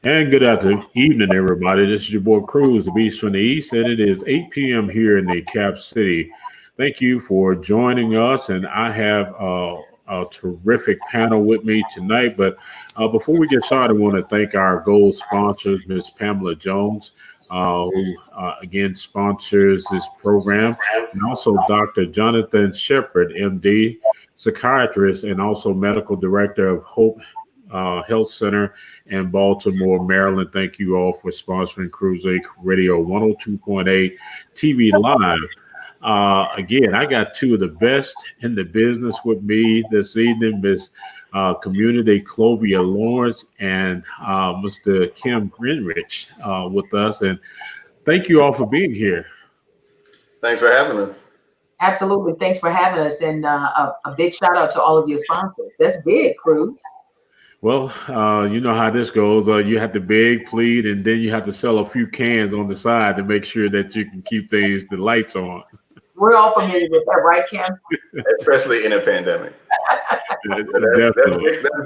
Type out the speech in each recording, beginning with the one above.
And good afternoon, evening, everybody. This is your boy Cruz, the Beast from the East, and it is 8 p.m. here in the Cap City. Thank you for joining us, and I have a terrific panel with me tonight. But before we get started, I want to thank our gold sponsors, Ms. Pamela Jones, who again sponsors this program, and also Dr. Jonathan Shepard, MD, psychiatrist, and also medical director of Hope Health Center in Baltimore, Maryland. Thank you all for sponsoring Cruz Radio 102.8 TV Live. Again, I got two of the best in the business with me this evening, Miss Community Clovia Lawrence and Mr. Kim Grinnage with us. And thank you all for being here. Thanks for having us. Absolutely. Thanks for having us. And a big shout out to all of your sponsors. That's big, Cruz. Well, you know how this goes. You have to beg, plead, and then you have to sell a few cans on the side to make sure that you can keep the lights on. We're all familiar with that, right, Kim? Especially in a pandemic. That's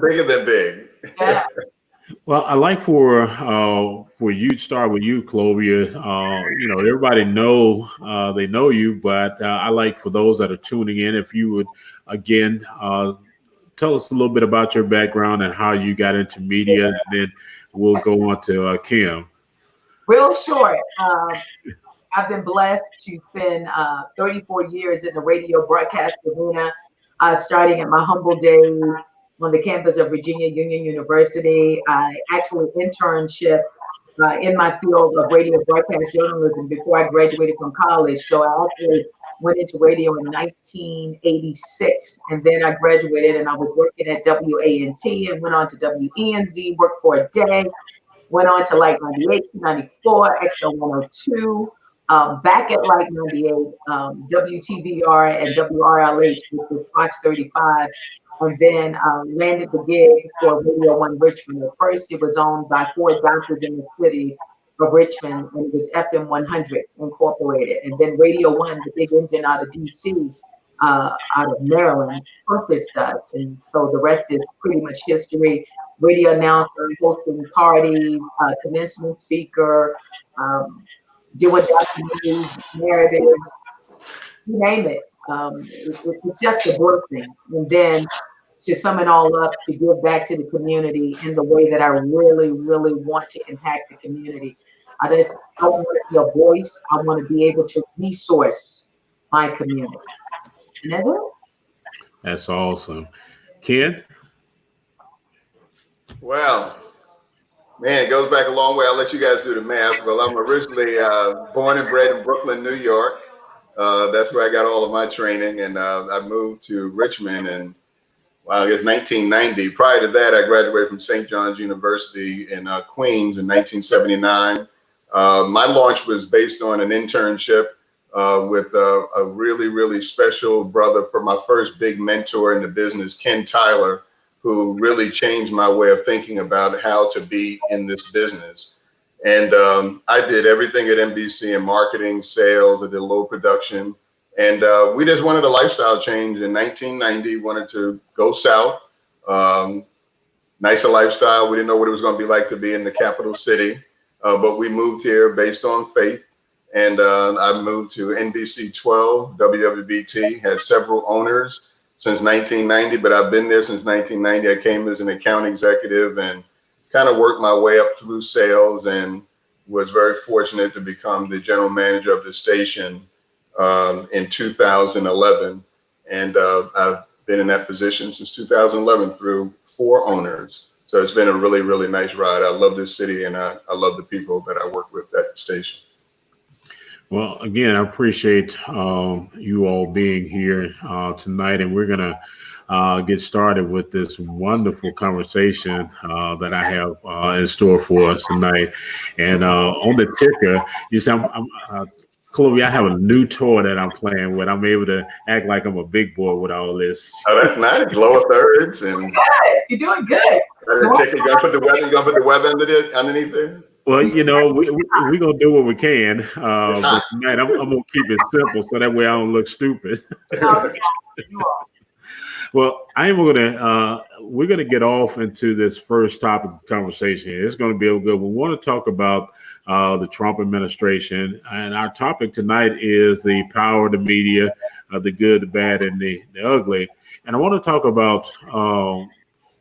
bigger than big. Yeah. Well, I like for you to start with you, Clovia. You know, everybody they know you, but I like for those that are tuning in, if you would again tell us a little bit about your background and how you got into media, and then we'll go on to Kim. Real short. I've been blessed to spend 34 years in the radio broadcast arena, starting at my humble days on the campus of Virginia Union University. I actually internship in my field of radio broadcast journalism before I graduated from college. So I actually went into radio in 1986, and then I graduated and I was working at WANT and went on to WENZ, worked for a day, went on to like 98, 94, XL 102, back at like 98, WTVR and WRLH, which was Fox 35, and then landed the gig for Radio 1 Richmond. At first, it was owned by 4 doctors in the city of Richmond, and it was FM 100 Incorporated. And then Radio 1, the big engine out of DC, out of Maryland, purchased us. And so the rest is pretty much history. Radio announcer, hosting parties, commencement speaker, doing documentaries, narratives, you name it. It's just a work thing. And then to sum it all up, to give back to the community in the way that I really, really want to impact the community. I just don't want to be a voice. I want to be able to resource my community. And that's it. That's awesome. Ken? Well, man, it goes back a long way. I'll let you guys do the math. Well, I'm originally born and bred in Brooklyn, New York. That's where I got all of my training. And I moved to Richmond in, I guess 1990. Prior to that, I graduated from St. John's University in Queens in 1979. My launch was based on an internship with a really, really special brother for my first big mentor in the business, Ken Tyler, who really changed my way of thinking about how to be in this business. And I did everything at NBC in marketing, sales, I did a little production. And we just wanted a lifestyle change in 1990, wanted to go south, nicer lifestyle. We didn't know what it was going to be like to be in the capital city, but we moved here based on faith. And I moved to NBC12, WWBT, had several owners since 1990, but I've been there since 1990. I came as an account executive and kind of worked my way up through sales and was very fortunate to become the general manager of the station in 2011. And I've been in that position since 2011 through 4 owners. So it's been a really, really nice ride. I love this city and I love the people that I work with at the station. Well, again, I appreciate you all being here tonight, and we're going to get started with this wonderful conversation that I have in store for us tonight. And on the ticker, you see, Clovia, I have a new toy that I'm playing with. I'm able to act like I'm a big boy with all this. Oh, that's nice. Lower thirds and You're doing good. you gonna put the weather underneath there. Well, you know, we're going to do what we can. But tonight, I'm going to keep it simple so that way I don't look stupid. Well, we're gonna get off into this first topic of conversation. It's gonna be a good one. We want to talk about the Trump administration, and our topic tonight is the power of the media, the good, the bad, and the ugly. And I want to talk about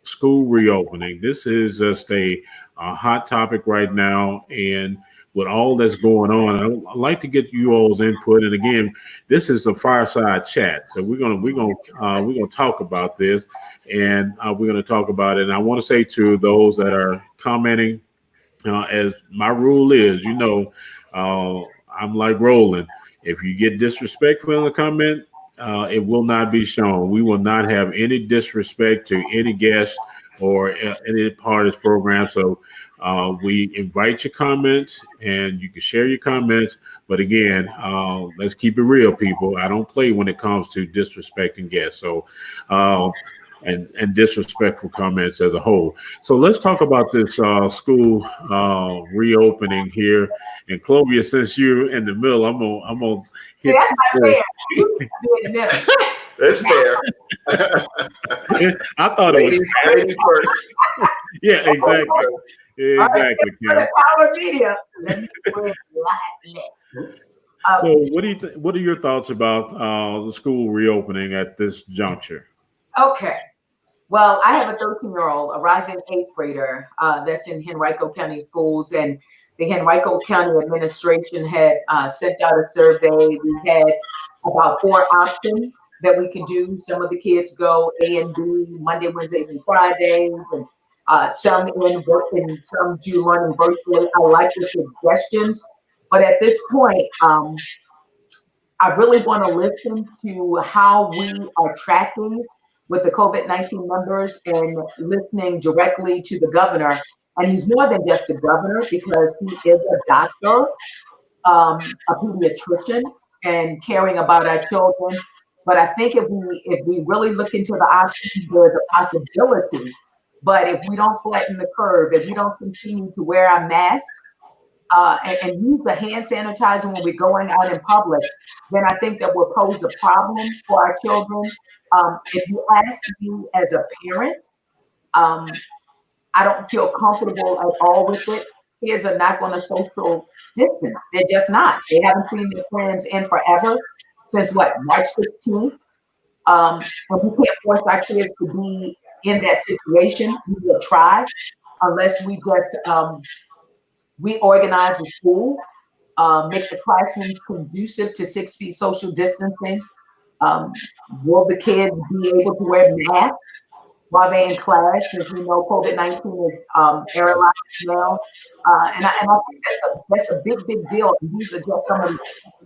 school reopening. This is just a hot topic right now, and with all that's going on, I'd like to get you all's input. And again, this is a fireside chat, so we're gonna talk about this, and we're gonna talk about it. And I want to say to those that are commenting, as my rule is, I'm like Roland. If you get disrespectful in the comment, it will not be shown. We will not have any disrespect to any guest or any part of this program. So we invite your comments, and you can share your comments. But again, let's keep it real, people. I don't play when it comes to disrespecting guests. So and disrespectful comments as a whole. So let's talk about this school reopening here. And Clovia, since you're in the middle, I'm gonna hit that's not fair. You in the middle. That's fair. I thought it was ladies first. Yeah, exactly. Exactly, For the power media. Let me put it like So what are your thoughts about the school reopening at this juncture? Okay. Well, I have a 13-year-old, a rising 8th grader that's in Henrico County Schools, and the Henrico County administration had sent out a survey. We had about 4 options that we could do. Some of the kids go A and B, Monday, Wednesdays, and Fridays, and some in work and some do learning virtually. I like the suggestions, but at this point, I really want to listen to how we are tracking with the COVID-19 numbers and listening directly to the governor. And he's more than just a governor, because he is a doctor, a pediatrician, and caring about our children. But I think if we really look into the options, there's a possibility. But if we don't flatten the curve, if we don't continue to wear our masks, and use the hand sanitizer when we're going out in public, then I think that will pose a problem for our children. If you ask me as a parent, I don't feel comfortable at all with it. Kids are not going to social distance. They're just not. They haven't seen their friends in forever, since what, March 16th? And we can't force our kids to be in that situation. We will try, unless we just reorganize the school, make the classrooms conducive to 6 feet social distancing. Will the kids be able to wear masks while they're in class? Because we know COVID-19 is airline now. And I think that's a big deal. And these are just some of the things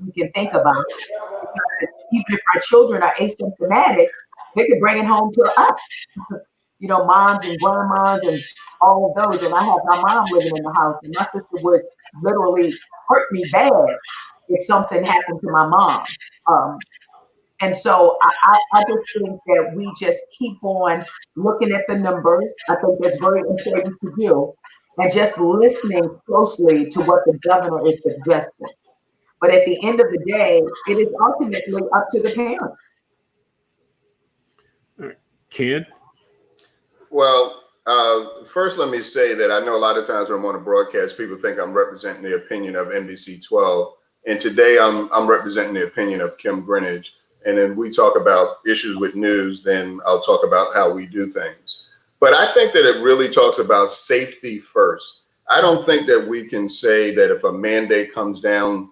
we can think about. Because even if our children are asymptomatic, they could bring it home to us. Moms and grandmas and all of those. And I have my mom living in the house, and my sister would literally hurt me bad if something happened to my mom. And so I just think that we just keep on looking at the numbers. I think that's very important to do, and just listening closely to what the governor is suggesting. But at the end of the day, it is ultimately up to the parents. Ken? Well, first, let me say that I know a lot of times when I'm on a broadcast, people think I'm representing the opinion of NBC12. And today I'm representing the opinion of Kim Grinnage. And then we talk about issues with news, then I'll talk about how we do things. But I think that it really talks about safety first. I don't think that we can say that if a mandate comes down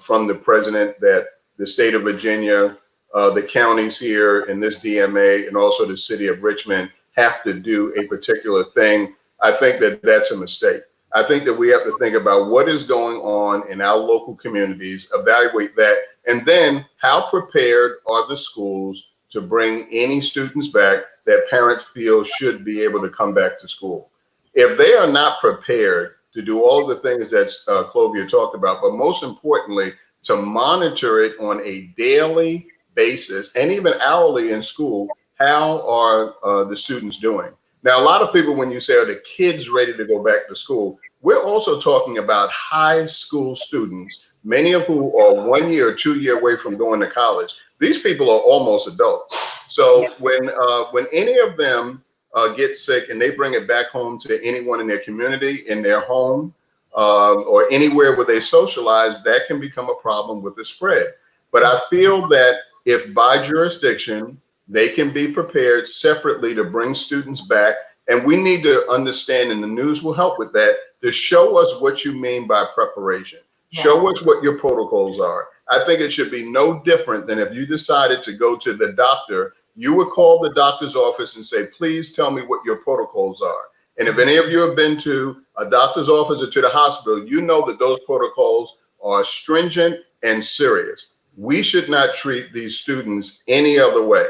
from the president, that the state of Virginia, the counties here in this DMA, and also the city of Richmond have to do a particular thing. I think that that's a mistake. I think that we have to think about what is going on in our local communities, evaluate that, and then how prepared are the schools to bring any students back that parents feel should be able to come back to school. If they are not prepared to do all the things that Clovia talked about, but most importantly, to monitor it on a daily basis and even hourly in school, how are the students doing? Now, a lot of people, when you say, are the kids ready to go back to school? We're also talking about high school students, many of who are 1 year or 2 year away from going to college. These people are almost adults. So when any of them get sick and they bring it back home to anyone in their community, in their home, or anywhere where they socialize, that can become a problem with the spread. But I feel that if by jurisdiction, they can be prepared separately to bring students back, and we need to understand, and the news will help with that, to show us what you mean by preparation. Show us what your protocols are. I think it should be no different than if you decided to go to the doctor, you would call the doctor's office and say, please tell me what your protocols are. And if any of you have been to a doctor's office or to the hospital, you know that those protocols are stringent and serious. We should not treat these students any other way.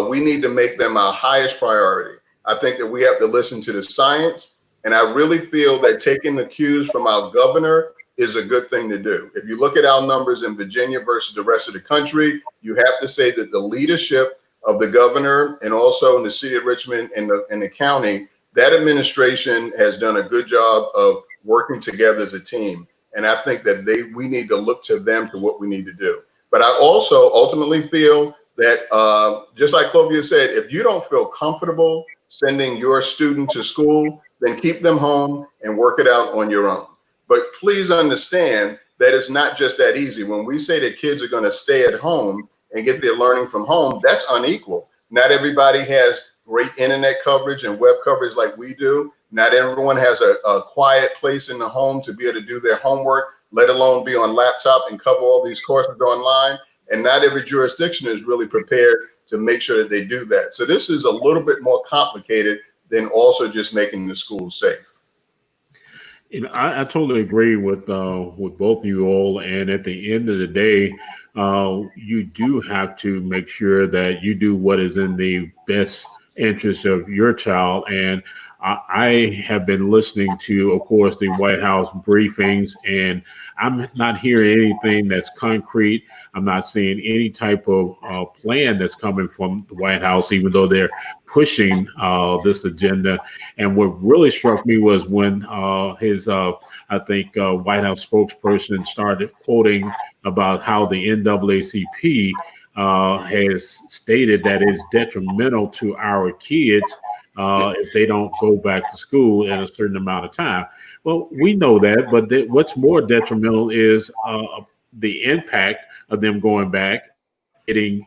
We need to make them our highest priority. I think that we have to listen to the science, and I really feel that taking the cues from our governor is a good thing to do. If you look at our numbers in Virginia versus the rest of the country, you have to say that the leadership of the governor and also in the city of Richmond and the county, that administration has done a good job of working together as a team. And I think that we need to look to them to what we need to do. But I also ultimately feel that just like Clovia said, if you don't feel comfortable sending your student to school, then keep them home and work it out on your own. But please understand that it's not just that easy. When we say that kids are going to stay at home and get their learning from home, that's unequal. Not everybody has great internet coverage and web coverage like we do. Not everyone has a quiet place in the home to be able to do their homework, let alone be on laptop and cover all these courses online. And not every jurisdiction is really prepared to make sure that they do that. So this is a little bit more complicated than also just making the schools safe. You know, I totally agree with both of you all. And at the end of the day, you do have to make sure that you do what is in the best interest of your child. And I have been listening to, of course, the White House briefings, and I'm not hearing anything that's concrete. I'm not seeing any type of plan that's coming from the White House, even though they're pushing this agenda. And what really struck me was when his, I think, White House spokesperson started quoting about how the NAACP has stated that it's detrimental to our kids if they don't go back to school in a certain amount of time. Well, we know that, but what's more detrimental is the impact of them going back, getting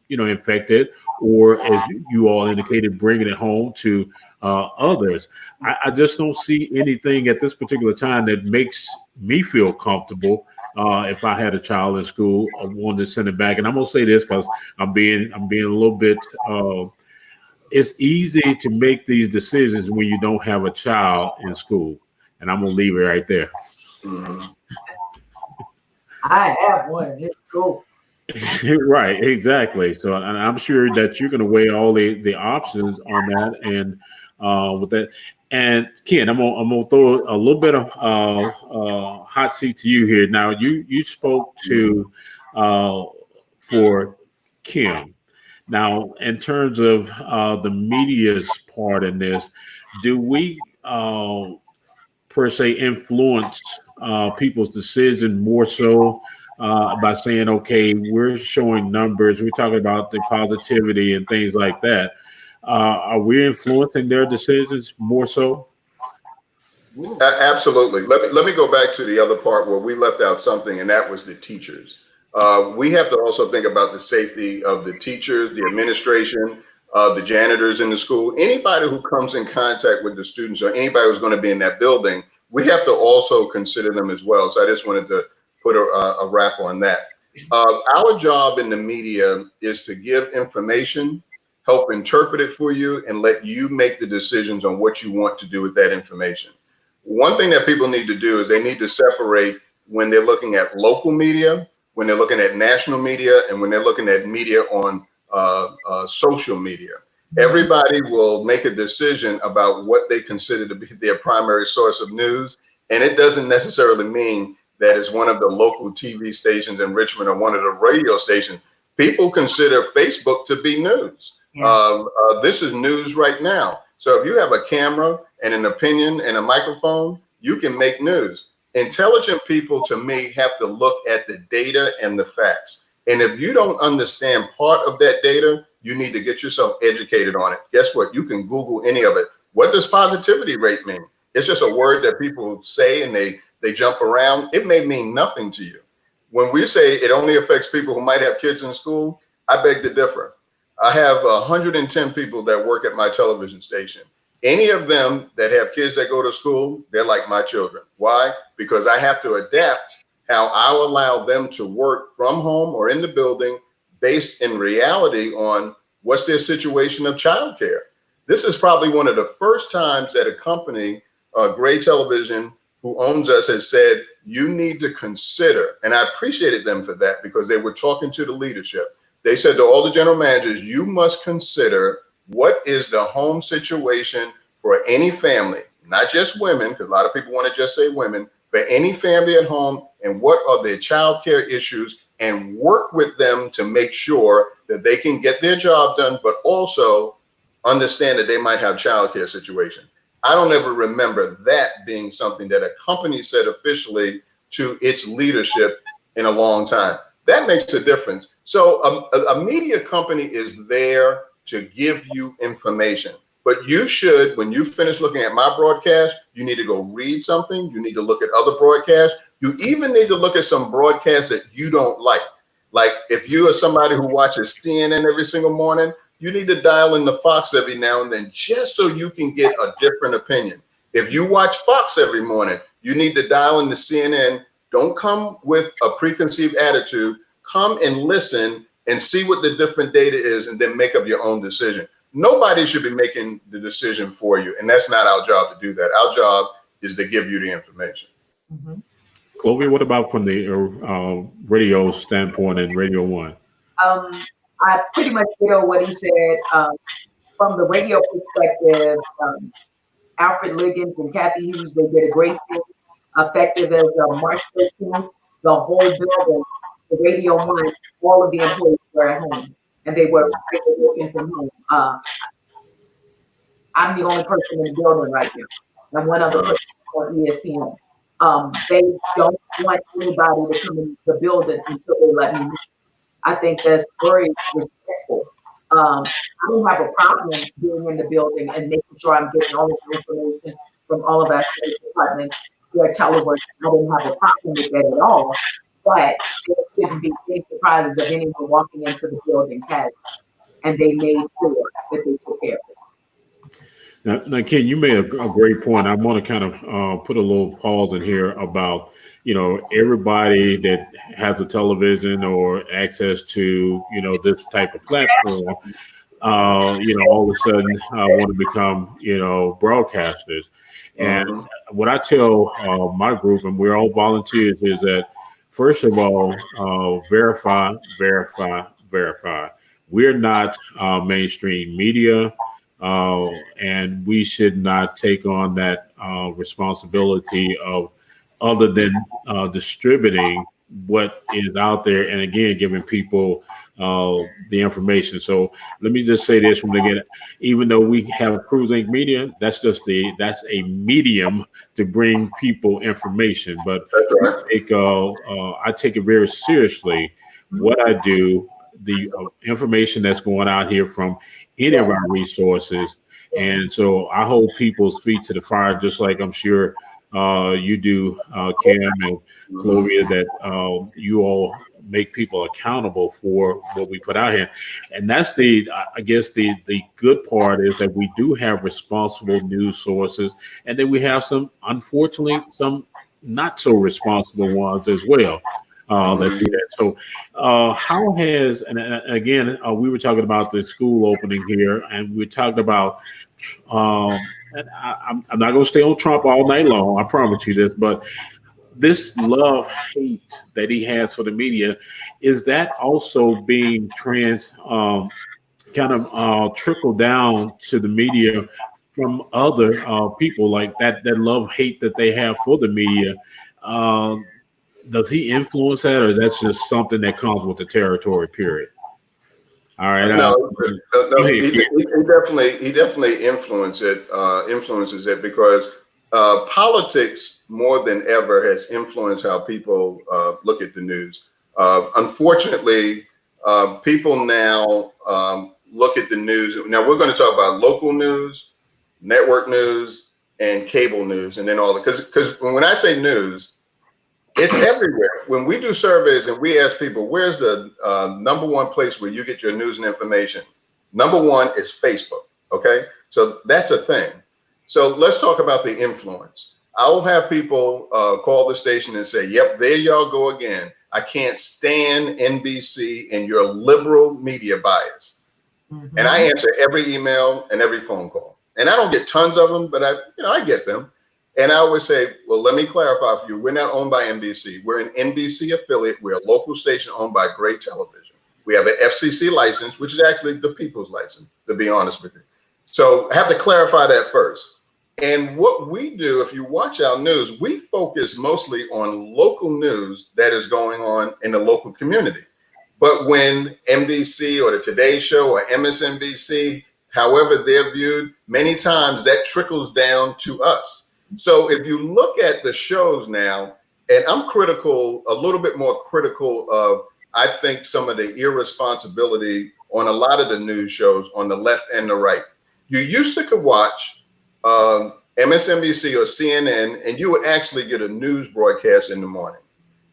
infected, or as you all indicated, bringing it home to others. I just don't see anything at this particular time that makes me feel comfortable. If I had a child in school, I wanted to send it back. And I'm gonna say this because I'm being a little bit. It's easy to make these decisions when you don't have a child in school, and I'm gonna leave it right there. I have one in school. Right, exactly. So, and I'm sure that you're gonna weigh all the options on that, and with that. And Ken, I'm gonna throw a little bit of hot seat to you here. Now, you spoke to for Kim. Now, in terms of the media's part in this, do we per se influence people's decision more so by saying, okay, we're showing numbers, we're talking about the positivity and things like that? Are we influencing their decisions more so? Absolutely. Let me go back to the other part where we left out something, and that was the teachers. We have to also think about the safety of the teachers, the administration, the janitors in the school, anybody who comes in contact with the students or anybody who's going to be in that building. We have to also consider them as well. So I just wanted to put a wrap on that. Our job in the media is to give information, help interpret it for you, and let you make the decisions on what you want to do with that information. One thing that people need to do is they need to separate when they're looking at local media, when they're looking at national media, and when they're looking at media on social media. Everybody will make a decision about what they consider to be their primary source of news. And it doesn't necessarily mean that it's one of the local TV stations in Richmond or one of the radio stations. People consider Facebook to be news. Yeah. This is news right now. So if you have a camera and an opinion and a microphone, you can make news. Intelligent people, to me, have to look at the data and the facts. And if you don't understand part of that data, you need to get yourself educated on it. Guess what? You can Google any of it. What does positivity rate mean? It's just a word that people say and they jump around. It may mean nothing to you. When we say it only affects people who might have kids in school, I beg to differ. I have 110 people that work at my television station. Any of them that have kids that go to school, they're like my children. Why? Because I have to adapt how I'll allow them to work from home or in the building based in reality on what's their situation of childcare. This is probably one of the first times that a company, Gray Television, who owns us, has said, you need to consider, and I appreciated them for that because they were talking to the leadership. They said to all the general managers, you must consider what is the home situation for any family, not just women, because a lot of people want to just say women, for any family at home, and what are their child care issues, and work with them to make sure that they can get their job done, but also understand that they might have child care situation. I don't ever remember that being something that a company said officially to its leadership in a long time. That makes a difference. So a media company is there to give you information, but you should, when you finish looking at my broadcast, you need to go read something. You need to look at other broadcasts. You even need to look at some broadcasts that you don't like. Like if you are somebody who watches CNN every single morning, you need to dial in the Fox every now and then just so you can get a different opinion. If you watch Fox every morning, you need to dial in the CNN. Don't come with a preconceived attitude. Come and listen and see what the different data is and then make up your own decision. Nobody should be making the decision for you. And that's not our job to do that. Our job is to give you the information. Mm-hmm. Clovia, what about from the radio standpoint and Radio One? I pretty much echo what he said. From the radio perspective, Alfred Liggins and Kathy Hughes, they did a great thing. Effective as March 13th, the whole building, the Radio One, all of the employees were at home, and they were working from home. I'm the only person in the building right now, and one other person on ESPN. They don't want anybody to come in the building until they let me know. I think that's very respectful. I don't have a problem being in the building and making sure I'm getting all of the information from all of our state departments, their telework. I didn't have a problem with that at all. But there shouldn't be any surprises of anyone walking into the building casually. And they made sure that they took care of it. Now, Ken, you made a great point. I want to kind of put a little pause in here about, you know, everybody that has a television or access to, you know, this type of platform, you know, all of a sudden want to become, you know, broadcasters. And what I tell my group, and we're all volunteers, is that first of all, verify. We're not mainstream media. And we should not take on that responsibility of other than distributing what is out there, and again giving people the information. So let me just say this from the beginning: even though we have Cruz Inc. Media, that's a medium to bring people information. But I take it very seriously. What I do, the information that's going out here from any of our resources. And so I hold people's feet to the fire, just like I'm sure you do, Cam and Clovia, that you all make people accountable for what we put out here. And that's I guess the good part is that we do have responsible news sources, and then we have unfortunately, some not so responsible ones as well. Let's do that. So, how has, and again, we were talking about the school opening here, and we talked about, and I'm not going to stay on Trump all night long, I promise you this, but this love-hate that he has for the media, is that also being trickled down to the media from other people, like that love-hate that they have for the media? Does he influence that, or that's just something that comes with the territory, period? All right. No, he definitely influences it because politics more than ever has influenced how people look at the news. Unfortunately, people now look at the news. Now we're going to talk about local news, network news, and cable news, and then all the, because when I say news, it's everywhere. When we do surveys and we ask people, where's the number one place where you get your news and information? Number one is Facebook. Okay, so that's a thing. So let's talk about the influence. I will have people call the station and say, yep, there y'all go again. I can't stand NBC and your liberal media bias. Mm-hmm. And I answer every email and every phone call. And I don't get tons of them, but I get them. And I always say, well, let me clarify for you. We're not owned by NBC. We're an NBC affiliate. We're a local station owned by Gray Television. We have an FCC license, which is actually the people's license, to be honest with you. So I have to clarify that first. And what we do, if you watch our news, we focus mostly on local news that is going on in the local community. But when NBC or the Today Show or MSNBC, however they're viewed, many times that trickles down to us. So if you look at the shows now, and I'm critical, a little bit more critical of, I think, some of the irresponsibility on a lot of the news shows on the left and the right. You used to could watch MSNBC or CNN, and you would actually get a news broadcast in the morning.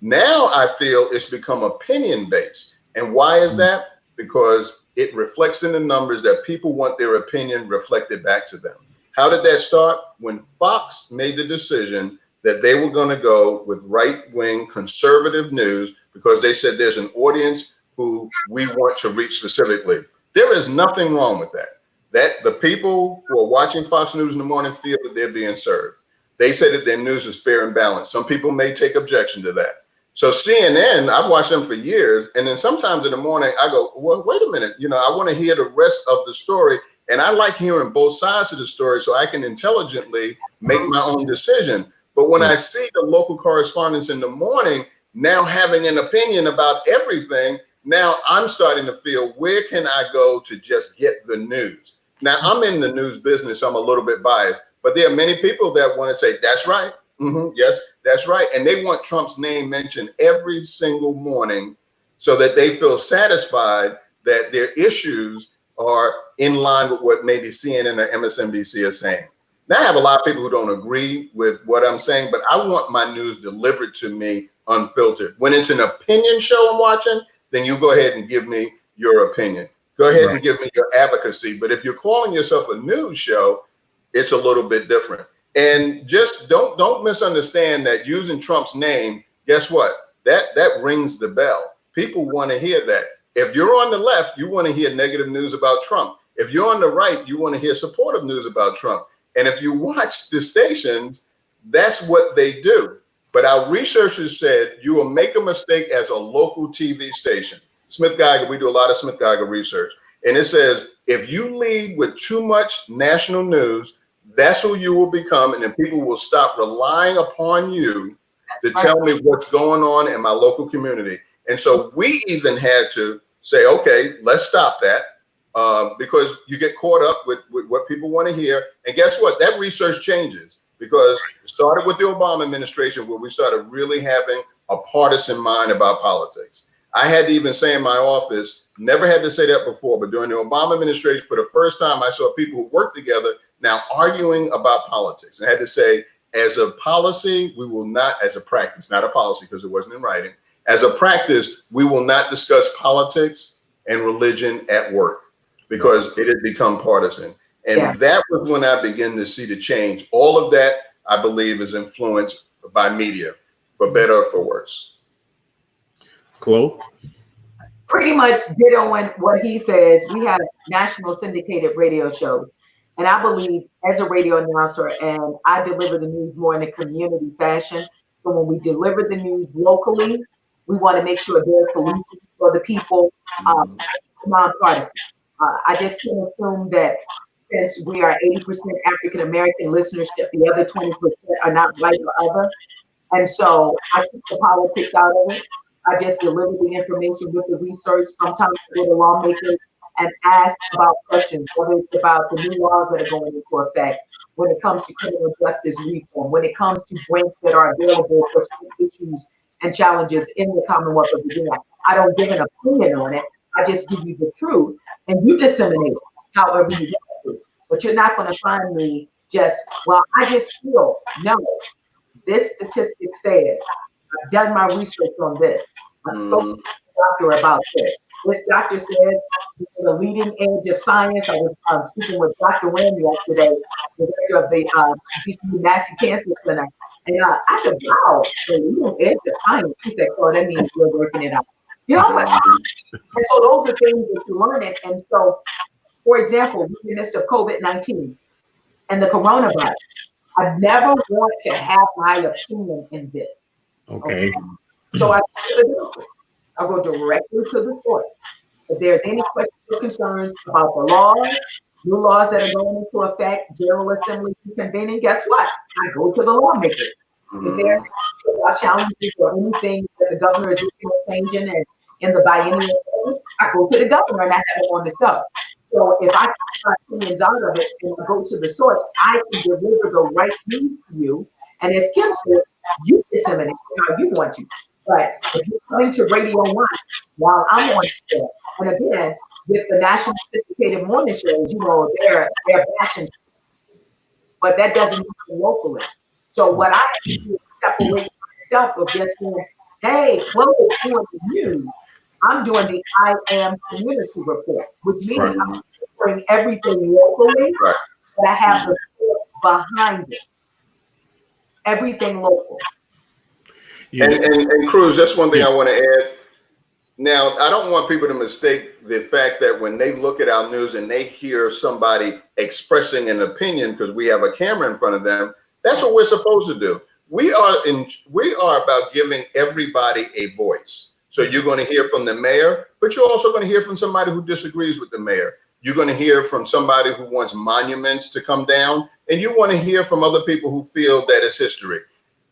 Now I feel it's become opinion based. And why is that? Because it reflects in the numbers that people want their opinion reflected back to them. How did that start? When Fox made the decision that they were going to go with right-wing conservative news because they said there's an audience who we want to reach specifically. There is nothing wrong with that. That the people who are watching Fox News in the morning feel that they're being served. They say that their news is fair and balanced. Some people may take objection to that. So CNN, I've watched them for years. And then sometimes in the morning I go, well, wait a minute. I want to hear the rest of the story. And I like hearing both sides of the story so I can intelligently make my own decision. But when I see the local correspondents in the morning now having an opinion about everything, now I'm starting to feel, where can I go to just get the news? Now, I'm in the news business, so I'm a little bit biased, but there are many people that want to say, that's right. Mm-hmm, yes, that's right. And they want Trump's name mentioned every single morning so that they feel satisfied that their issues are in line with what maybe CNN or MSNBC are saying. Now, I have a lot of people who don't agree with what I'm saying, but I want my news delivered to me unfiltered. When it's an opinion show I'm watching, then you go ahead and give me your opinion. Go ahead and give me your advocacy. But if you're calling yourself a news show, it's a little bit different. And just don't misunderstand that using Trump's name, guess what? That rings the bell. People want to hear that. If you're on the left, you want to hear negative news about Trump. If you're on the right, you want to hear supportive news about Trump. And if you watch the stations, that's what they do. But our researchers said you will make a mistake as a local TV station. Smith-Geiger, we do a lot of Smith-Geiger research. And it says, if you lead with too much national news, that's who you will become. And then people will stop relying upon you to tell me what's going on in my local community. And so we even had to say, okay, let's stop that because you get caught up with what people want to hear. And guess what? That research changes because it started with the Obama administration where we started really having a partisan mind about politics. I had to even say in my office, never had to say that before, but during the Obama administration, for the first time, I saw people who worked together now arguing about politics. And I had to say, as a policy, we will not, as a practice, not a policy because it wasn't in writing, as a practice, we will not discuss politics and religion at work because it had become partisan. And that was when I began to see the change. All of that, I believe, is influenced by media, for better or for worse. Chloe? Pretty much dittoing what he says. We have national syndicated radio shows. And I believe as a radio announcer, and I deliver the news more in a community fashion. So when we deliver the news locally, we want to make sure there are solutions for the people, nonpartisan. I just can't assume that since we are 80% African-American listenership, the other 20% are not white or other. And so I keep the politics out of it. I just deliver the information with the research, sometimes with the lawmakers, and ask about questions, whether it's about the new laws that are going into effect, when it comes to criminal justice reform, when it comes to grants that are available for issues and challenges in the Commonwealth of Virginia. I don't give an opinion on it. I just give you the truth and you disseminate it however you want to. But you're not going to find me just, well, I just feel. No, this statistic says, I've done my research on this. I spoke to a doctor about this. This doctor says the leading edge of science. I was speaking with Dr. Wynn yesterday, the director of the BC Massey Cancer Center. And I said, wow, the leading edge of science. He said, oh, that means you're working it out. You know, and so those are things that you learn it. And so, for example, in the midst of COVID-19 and the coronavirus, I never want to have my opinion in this. Okay. So I go directly to the source. If there's any questions or concerns about the laws, new laws that are going into effect, General Assembly convening, guess what? I go to the lawmakers. If there are challenges or anything that the governor is looking at changing and in the biennial, I go to the governor and I have it on the show. So if I get my opinions out of it and I go to the source, I can deliver the right news to you. And as Kim says, you disseminate how you want to. But if you're coming to Radio 1 while I'm on show, and again, with the national syndicated morning shows, you know, they're bashing, but that doesn't happen locally. So what I do is separate myself of just saying, hey, Chloe is doing the news. I'm doing the I Am Community Report, which means I'm covering everything locally, but I have the source behind it. Everything local. Yeah. And Cruz, that's one thing I want to add. Now, I don't want people to mistake the fact that when they look at our news and they hear somebody expressing an opinion because we have a camera in front of them, that's what we're supposed to do. We are about giving everybody a voice. So you're going to hear from the mayor, but you're also going to hear from somebody who disagrees with the mayor. You're going to hear from somebody who wants monuments to come down, and you want to hear from other people who feel that it's history.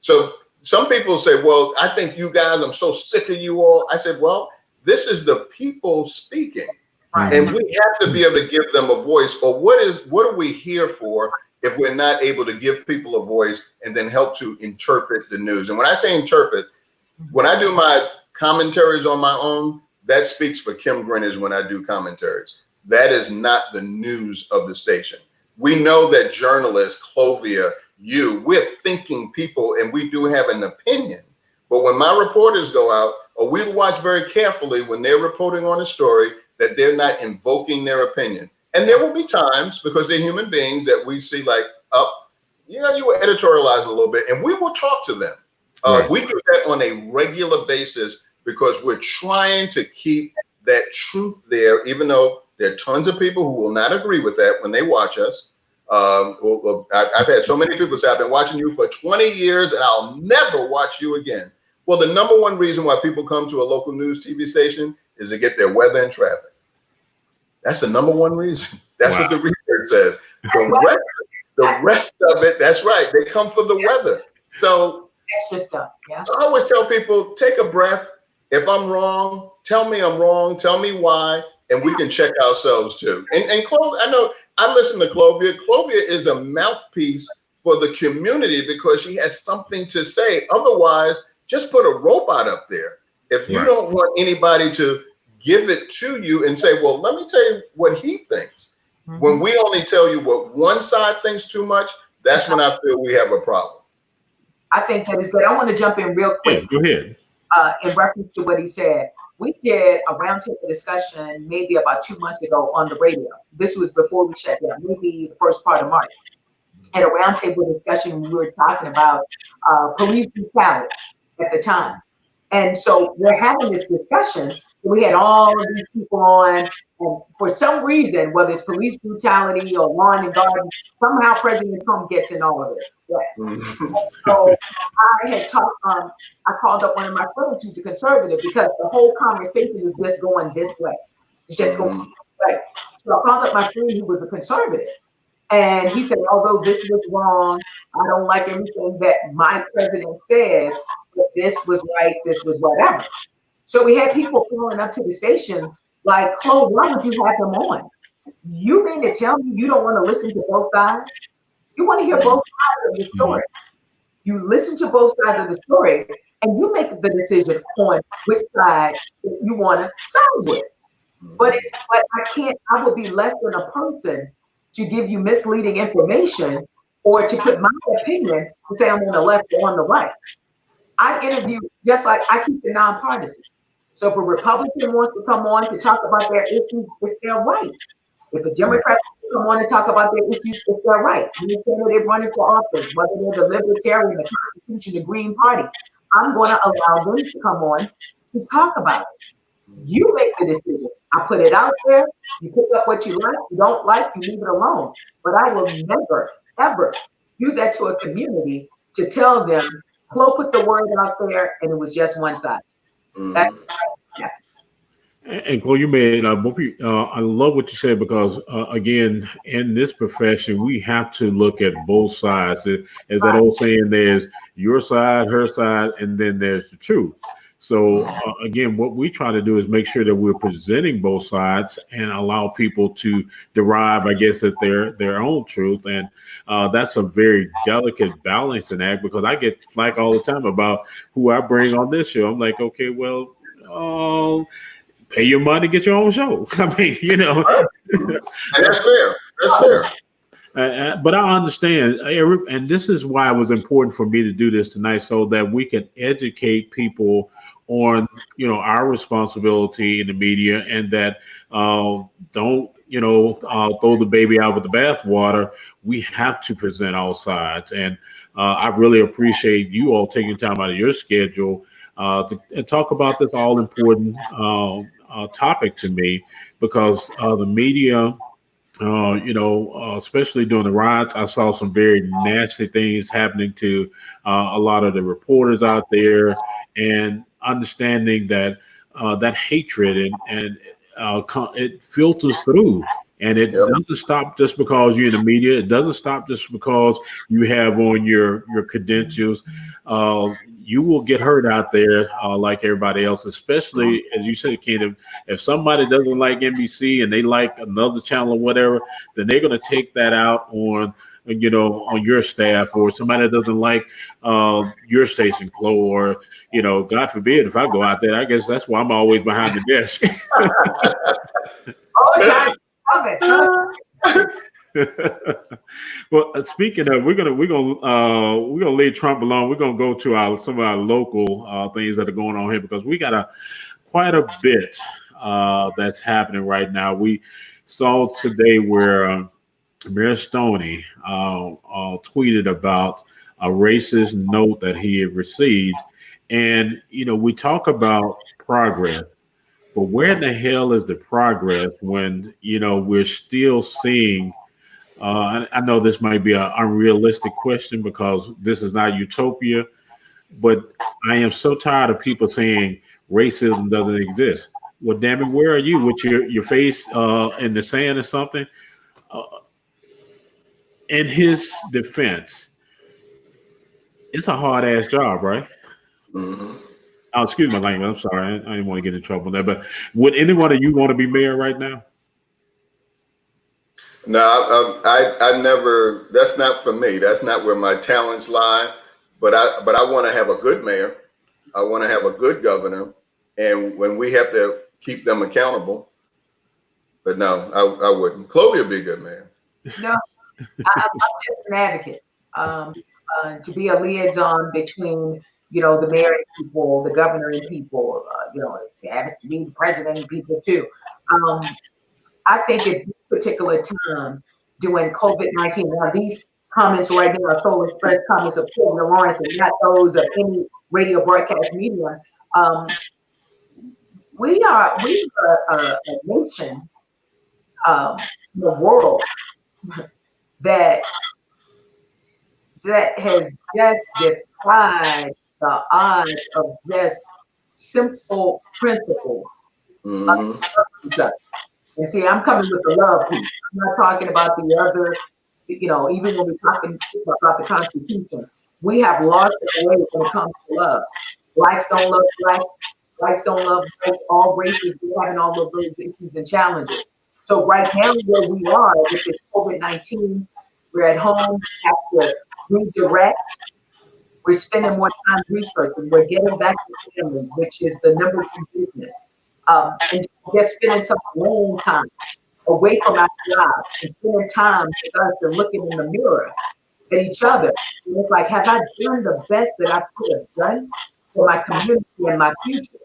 So some people say, well, I think you guys, I'm so sick of you all. I said, well, this is the people speaking. Right. And we have to be able to give them a voice. Or what are we here for if we're not able to give people a voice and then help to interpret the news? And when I say interpret, when I do my commentaries on my own, that speaks for Kim Grinnage when I do commentaries. That is not the news of the station. We know that journalists, Clovia, we're thinking people, and we do have an opinion. But when my reporters go out, or we watch very carefully when they're reporting on a story, that they're not invoking their opinion. And there will be times, because they're human beings, that we see like, you were editorializing a little bit, and we will talk to them. Right. We do that on a regular basis because we're trying to keep that truth there, even though there are tons of people who will not agree with that when they watch us. I've had so many people say, I've been watching you for 20 years and I'll never watch you again. Well, the number one reason why people come to a local news TV station is to get their weather and traffic. That's the number one reason. That's what the research says. The rest of it, that's right. They come for the weather. So extra stuff. Yeah. So I always tell people, take a breath. If I'm wrong, tell me I'm wrong. Tell me why. And we can check ourselves too. And Clovia, I know I listen to Clovia. Clovia is a mouthpiece for the community because she has something to say. Otherwise, just put a robot up there. If you don't want anybody to give it to you and say, well, let me tell you what he thinks. Mm-hmm. When we only tell you what one side thinks too much, that's when I feel we have a problem. I think that is good. I want to jump in real quick. Go ahead. In reference to what he said. We did a roundtable discussion maybe about 2 months ago on the radio. This was before we shut down, maybe the first part of March. At a roundtable discussion, we were talking about police brutality at the time. And so we're having this discussion. We had all of these people on, and for some reason, whether it's police brutality or lawn and garden, somehow President Trump gets in all of this. Yeah. So I had talked, I called up one of my friends who's a conservative because the whole conversation is just going this way. It's just going this way. So I called up my friend who was a conservative. And he said, although this was wrong, I don't like everything that my president says, but this was right, this was whatever. So we had people calling up to the station like, Chloe, why would you have them on? You mean to tell me you don't want to listen to both sides? You want to hear both sides of the story. You listen to both sides of the story and you make the decision on which side you want to side with. But I would be less than a person to give you misleading information or to put my opinion to say I'm on the left or on the right. I interview just like I keep it nonpartisan. So if a Republican wants to come on to talk about their issues, it's their right. If a Democrat wants to come on to talk about their issues, it's their right. Any candidate running for office, whether they're the Libertarian, the Constitution, the Green Party, I'm going to allow them to come on to talk about it. You make the decision. I put it out there. You pick up what you like. You don't like, you leave it alone. But I will never, ever do that to a community to tell them, Chloe put the word out there and it was just one side. That's And Chloe, you made I love what you said because again, in this profession, we have to look at both sides. As that old saying, there's your side, her side, and then there's the truth. So again, what we try to do is make sure that we're presenting both sides and allow people to derive, I guess, at their own truth. And that's a very delicate balancing act because I get flack all the time about who I bring on this show. I'm like, okay, well, pay your money, get your own show. I mean, And that's fair. That's fair. But I understand, and this is why it was important for me to do this tonight, so that we can educate people on, our responsibility in the media, and that don't, throw the baby out with the bathwater. We have to present all sides, and I really appreciate you all taking time out of your schedule to talk about this all important topic to me, because the media, especially during the riots, I saw some very nasty things happening to a lot of the reporters out there, and understanding that that hatred and it filters through. And it doesn't stop just because you're in the media. It doesn't stop just because you have on your credentials. You will get hurt out there like everybody else, especially, as you said, Ken, if somebody doesn't like NBC and they like another channel or whatever, then they're going to take that out on your staff, or somebody that doesn't like your station, Chloe, or, God forbid, if I go out there, I guess that's why I'm always behind the desk. Well, speaking of, we're gonna leave Trump alone. We're gonna go to some of our local things that are going on here, because we got quite a bit that's happening right now. We saw today where Mayor Stoney tweeted about a racist note that he had received, and we talk about progress. But where in the hell is the progress when, we're still seeing, I know this might be an unrealistic question because this is not utopia, but I am so tired of people saying racism doesn't exist. Well, damn it, where are you with your face in the sand or something? In his defense, it's a hard-ass job, right? Mm-hmm. Oh, excuse my language. I'm sorry. I didn't want to get in trouble there. But would anyone of you want to be mayor right now? No, I never. That's not for me. That's not where my talents lie. But I want to have a good mayor. I want to have a good governor. And when we have to keep them accountable. But no, I wouldn't. Clovia would be a good mayor. No, I'm just an advocate. To be a liaison between, the mayor and people, the governor and people, to be the president and people too. I think at this particular time, during COVID-19, now these comments right now are so expressed comments of President Lawrence and not those of any radio broadcast media. We are a nation, the world that has just defied the odds of just simple principles. Mm-hmm. And see, I'm coming with the love piece. I'm not talking about the other, even when we're talking about the Constitution, we have lost the way when it comes to love. Blacks don't love blacks. Blacks don't love all races. We're having all of those issues and challenges. So right now, where we are with this COVID-19, we're at home, have to redirect. We're spending more time researching. We're getting back to families, which is the number one business. And just spending some alone time away from our jobs and spending time with us and looking in the mirror at each other. And it's like, have I done the best that I could have done for my community and my future?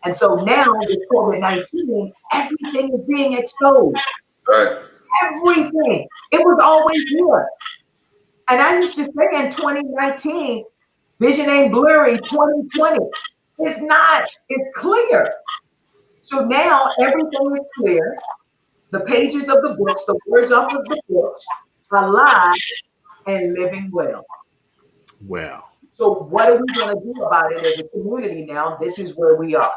And so now with COVID-19, everything is being exposed. Right. Everything. It was always here. And I used to say in 2019, vision ain't blurry, 2020. It's not, it's clear. So now everything is clear. The pages of the books, the words off of the books, alive and living well. Wow. So what are we going to do about it as a community now? This is where we are.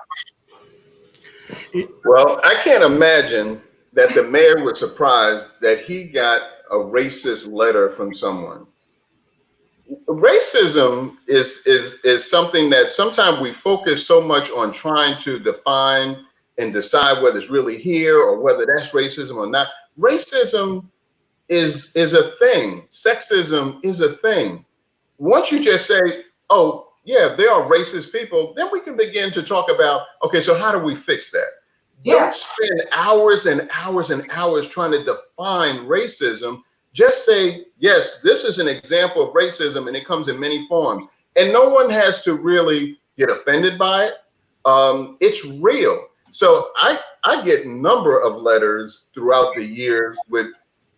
Well, I can't imagine that the mayor was surprised that he got a racist letter from someone. Racism is something that sometimes we focus so much on trying to define and decide whether it's really here or whether that's racism or not. Racism is a thing. Sexism is a thing. Once you just say, oh, yeah, there are racist people, then we can begin to talk about, okay, so how do we fix that? Yeah. Don't spend hours and hours and hours trying to define racism. Just say, yes, this is an example of racism and it comes in many forms. And no one has to really get offended by it. It's real. So I get a number of letters throughout the year with,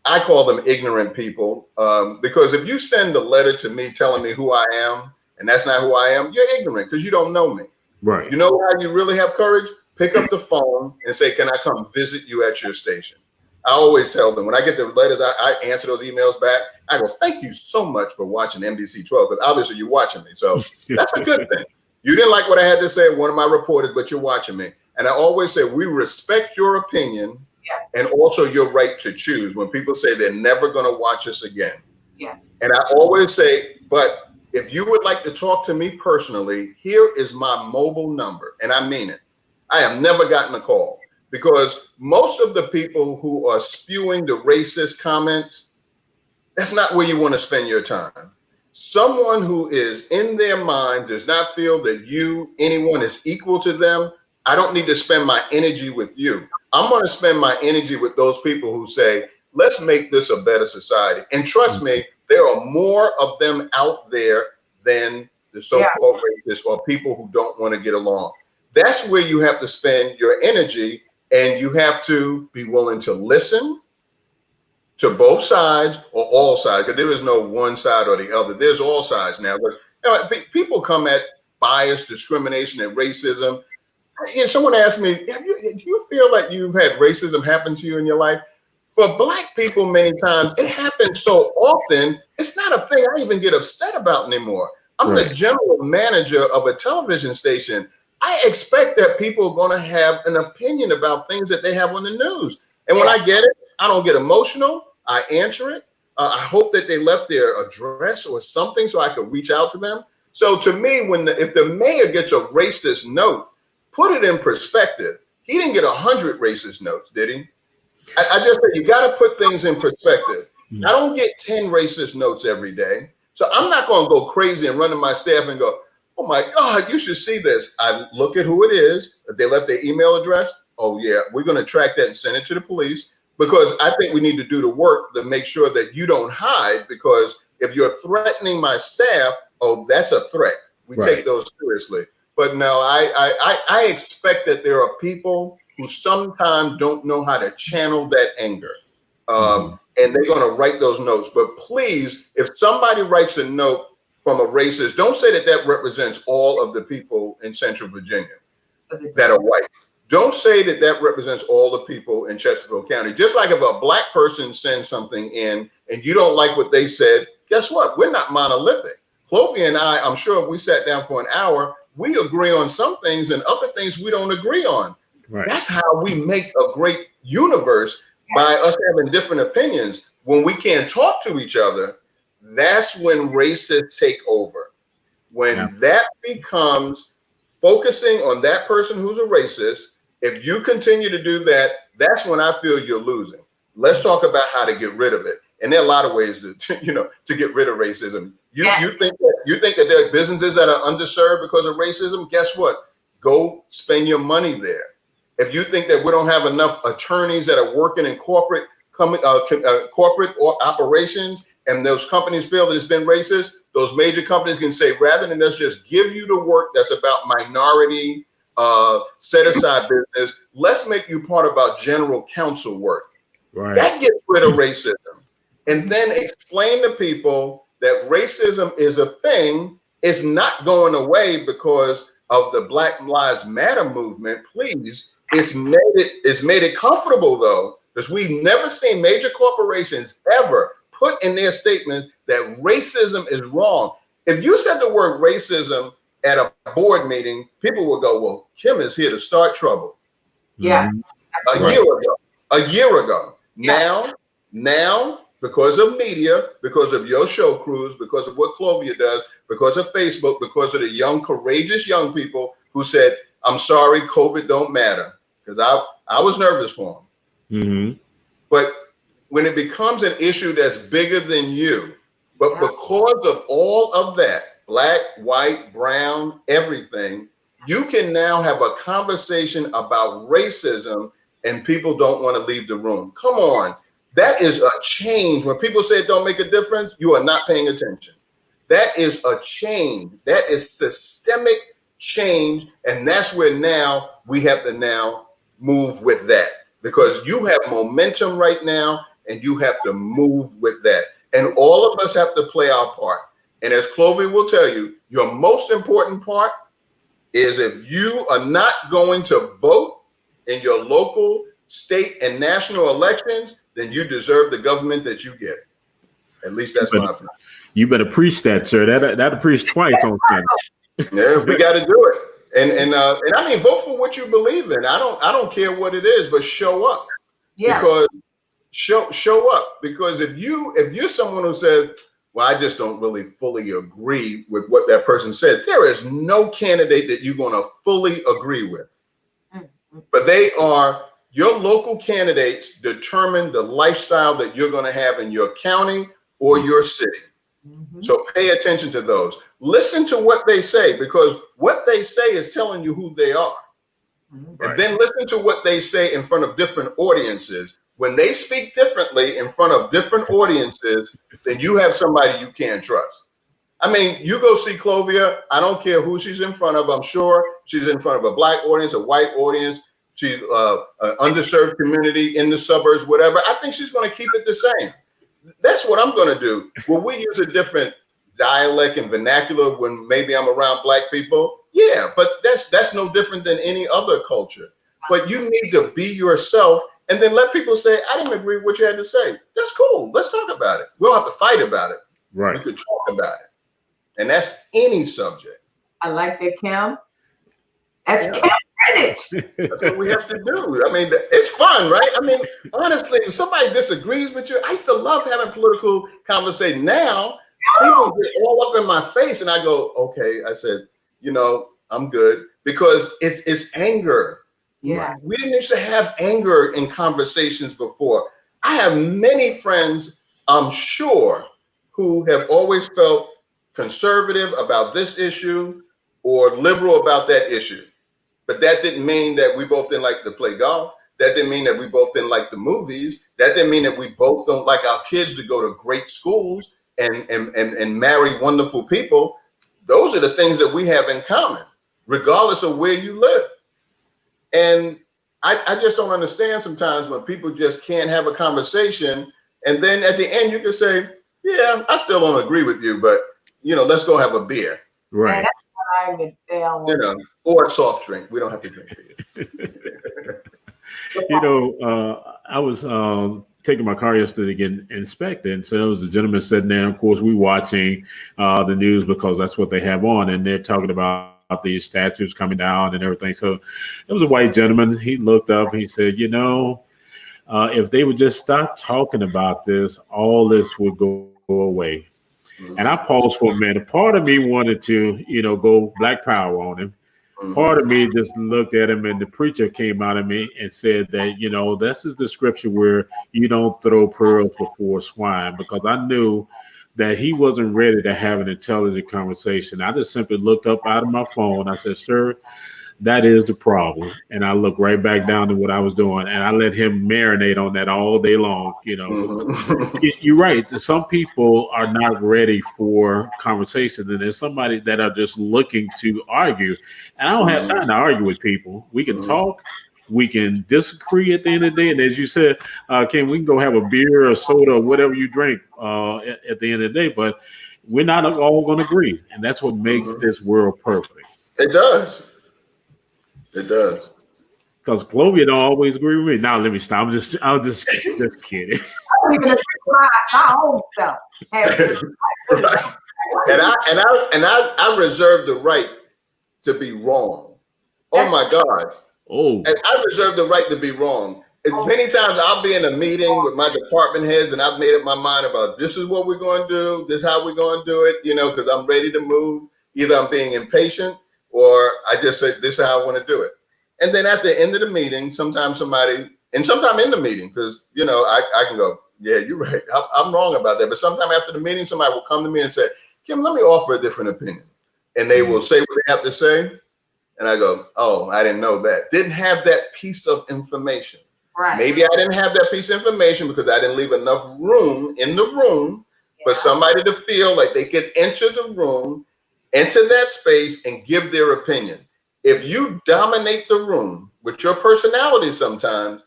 I call them ignorant people, because if you send a letter to me telling me who I am, and that's not who I am, you're ignorant because you don't know me. Right. You know how you really have courage? Pick up the phone and say, can I come visit you at your station? I always tell them when I get the letters, I answer those emails back. I go, thank you so much for watching NBC12, because obviously you're watching me. So that's a good thing. You didn't like what I had to say, one of my reporters, but you're watching me. And I always say, we respect your opinion and also your right to choose when people say they're never going to watch us again. Yeah. And I always say, but if you would like to talk to me personally, here is my mobile number. And I mean it. I have never gotten a call because most of the people who are spewing the racist comments, that's not where you want to spend your time. Someone who is in their mind does not feel that anyone is equal to them. I don't need to spend my energy with you. I'm going to spend my energy with those people who say, let's make this a better society. And trust me, there are more of them out there than the so-called racists or people who don't want to get along. That's where you have to spend your energy, and you have to be willing to listen to both sides or all sides, because there is no one side or the other. There's all sides now. But people come at bias, discrimination, and racism. Someone asked me, do you feel like you've had racism happen to you in your life? For Black people, many times, it happens so often, it's not a thing I even get upset about anymore. I'm the general manager of a television station. I expect that people are going to have an opinion about things that they have on the news. And when I get it, I don't get emotional. I answer it. I hope that they left their address or something so I could reach out to them. So to me, if the mayor gets a racist note, put it in perspective. He didn't get 100 racist notes, did he? I just said you got to put things in perspective. I don't get 10 racist notes every day. So I'm not going to go crazy and run to my staff and go, oh my God, you should see this. I look at who it is. If they left their email address, oh yeah, we're going to track that and send it to the police, because I think we need to do the work to make sure that you don't hide, because if you're threatening my staff, oh, that's a threat. We take those seriously. But no, I expect that there are people who sometimes don't know how to channel that anger. And they're going to write those notes. But please, if somebody writes a note from a racist, don't say that represents all of the people in Central Virginia that are white. Don't say that represents all the people in Chesterfield County. Just like if a Black person sends something in and you don't like what they said, guess what? We're not monolithic. Clovia and I'm sure if we sat down for an hour, we agree on some things and other things we don't agree on. Right. That's how we make a great universe, by us having different opinions. When we can't talk to each other, that's when racists take over. When that becomes focusing on that person who's a racist, if you continue to do that, that's when I feel you're losing. Let's talk about how to get rid of it. And there are a lot of ways to get rid of racism. You think that there are businesses that are underserved because of racism? Guess what? go spend your money there. If you think that we don't have enough attorneys that are working in corporate or operations, and those companies feel that it's been racist, those major companies can say, rather than us just give you the work that's about minority set aside business, let's make you part of our general counsel work. Right. That gets rid of racism. And then explain to people that racism is a thing. It's not going away because of the Black Lives Matter movement. Please, it's made it comfortable though, because we've never seen major corporations ever put in their statement that racism is wrong. If you said the word racism at a board meeting, people will go, well, Kim is here to start trouble. Yeah. A year ago. Yeah. Now, because of media, because of your show, Cruz, because of what Clovia does, because of Facebook, because of the young, courageous young people who said, I'm sorry, COVID don't matter. Because I was nervous for them. Mm-hmm. But when it becomes an issue that's bigger than you, but because of all of that, black, white, brown, everything, you can now have a conversation about racism and people don't want to leave the room. Come on. That is a change. When people say it don't make a difference, you are not paying attention. That is a change. That is systemic change. And that's where now we have to now move with that, because you have momentum right now and you have to move with that. And all of us have to play our part. And as Clovia will tell you, your most important part is if you are not going to vote in your local, state, and national elections, then you deserve the government that you get. At least that's my opinion. You better preach that, sir. That'll preach twice on Sunday. Yeah, we got to do it. And I mean, vote for what you believe in. I don't care what it is, but show up. Yeah. Because show up. Because if you're someone who says, well, I just don't really fully agree with what that person said, there is no candidate that you're going to fully agree with. Mm-hmm. But they are your local candidates determine the lifestyle that you're going to have in your county or your city. Mm-hmm. So pay attention to those. Listen to what they say, because what they say is telling you who they are. Mm-hmm. And then listen to what they say in front of different audiences. When they speak differently in front of different audiences, then you have somebody you can't trust. I mean, you go see Clovia. I don't care who she's in front of. I'm sure she's in front of a black audience, a white audience. She's an underserved community in the suburbs, whatever. I think she's going to keep it the same. That's what I'm going to do. Will we use a different dialect and vernacular when maybe I'm around black people? Yeah, but that's no different than any other culture. But you need to be yourself and then let people say, I didn't agree with what you had to say. That's cool. Let's talk about it. We don't have to fight about it. Right. We could talk about it. And that's any subject. I like that, Kim. That's Camp Grinnage. That's what we have to do. I mean, it's fun, right? I mean, honestly, if somebody disagrees with you, I used to love having political conversation. Now, people get all up in my face and I go, okay, I said, I'm good, because it's anger. Yeah. We didn't used to have anger in conversations before. I have many friends, I'm sure, who have always felt conservative about this issue or liberal about that issue. But that didn't mean that we both didn't like to play golf. That didn't mean that we both didn't like the movies. That didn't mean that we both don't like our kids to go to great schools and marry wonderful people. Those are the things that we have in common, regardless of where you live. And I just don't understand sometimes when people just can't have a conversation. And then at the end, you can say, yeah, I still don't agree with you, but, let's go have a beer. Right. Or a soft drink. We don't have to drink beer. I was taking my car yesterday to get inspected. And so there was a gentleman sitting there. Of course, we watching the news because that's what they have on. And they're talking about these statues coming down and everything. So it was a white gentleman. He looked up and he said, if they would just stop talking about this, all this would go away. Mm-hmm. And I paused for a minute. Part of me wanted to, go Black Power on him. Mm-hmm. Part of me just looked at him, and the preacher came out of me and said that, this is the scripture where you don't throw pearls before swine, because I knew that he wasn't ready to have an intelligent conversation. I just simply looked up out of my phone. I said, sir, That is the problem. And I look right back down to what I was doing, and I let him marinate on that all day long, You're right. Some people are not ready for conversation, and there's somebody that are just looking to argue. And I don't have time to argue with people. We can talk, we can disagree at the end of the day. And as you said, Ken, we can go have a beer or soda or whatever you drink at the end of the day, but we're not all going to agree. And that's what makes this world perfect. It does. It does. Because Clovia don't always agree with me. Now let me stop. I was just kidding. I don't even agree with my own self. Right. And I reserve the right to be wrong. Oh my God. Oh. And I reserve the right to be wrong. Many times I'll be in a meeting with my department heads and I've made up my mind about this is what we're going to do, this is how we're going to do it, because I'm ready to move. Either I'm being impatient or I just said, this is how I want to do it. And then at the end of the meeting, sometimes in the meeting, because, I can go, yeah, you're right. I'm wrong about that. But sometime after the meeting, somebody will come to me and say, Kim, let me offer a different opinion. And they will say what they have to say. And I go, oh, I didn't know that. Didn't have that piece of information. Right. Maybe I didn't have that piece of information because I didn't leave enough room in the room for somebody to feel like they could enter the room, enter that space and give their opinion. If you dominate the room with your personality sometimes,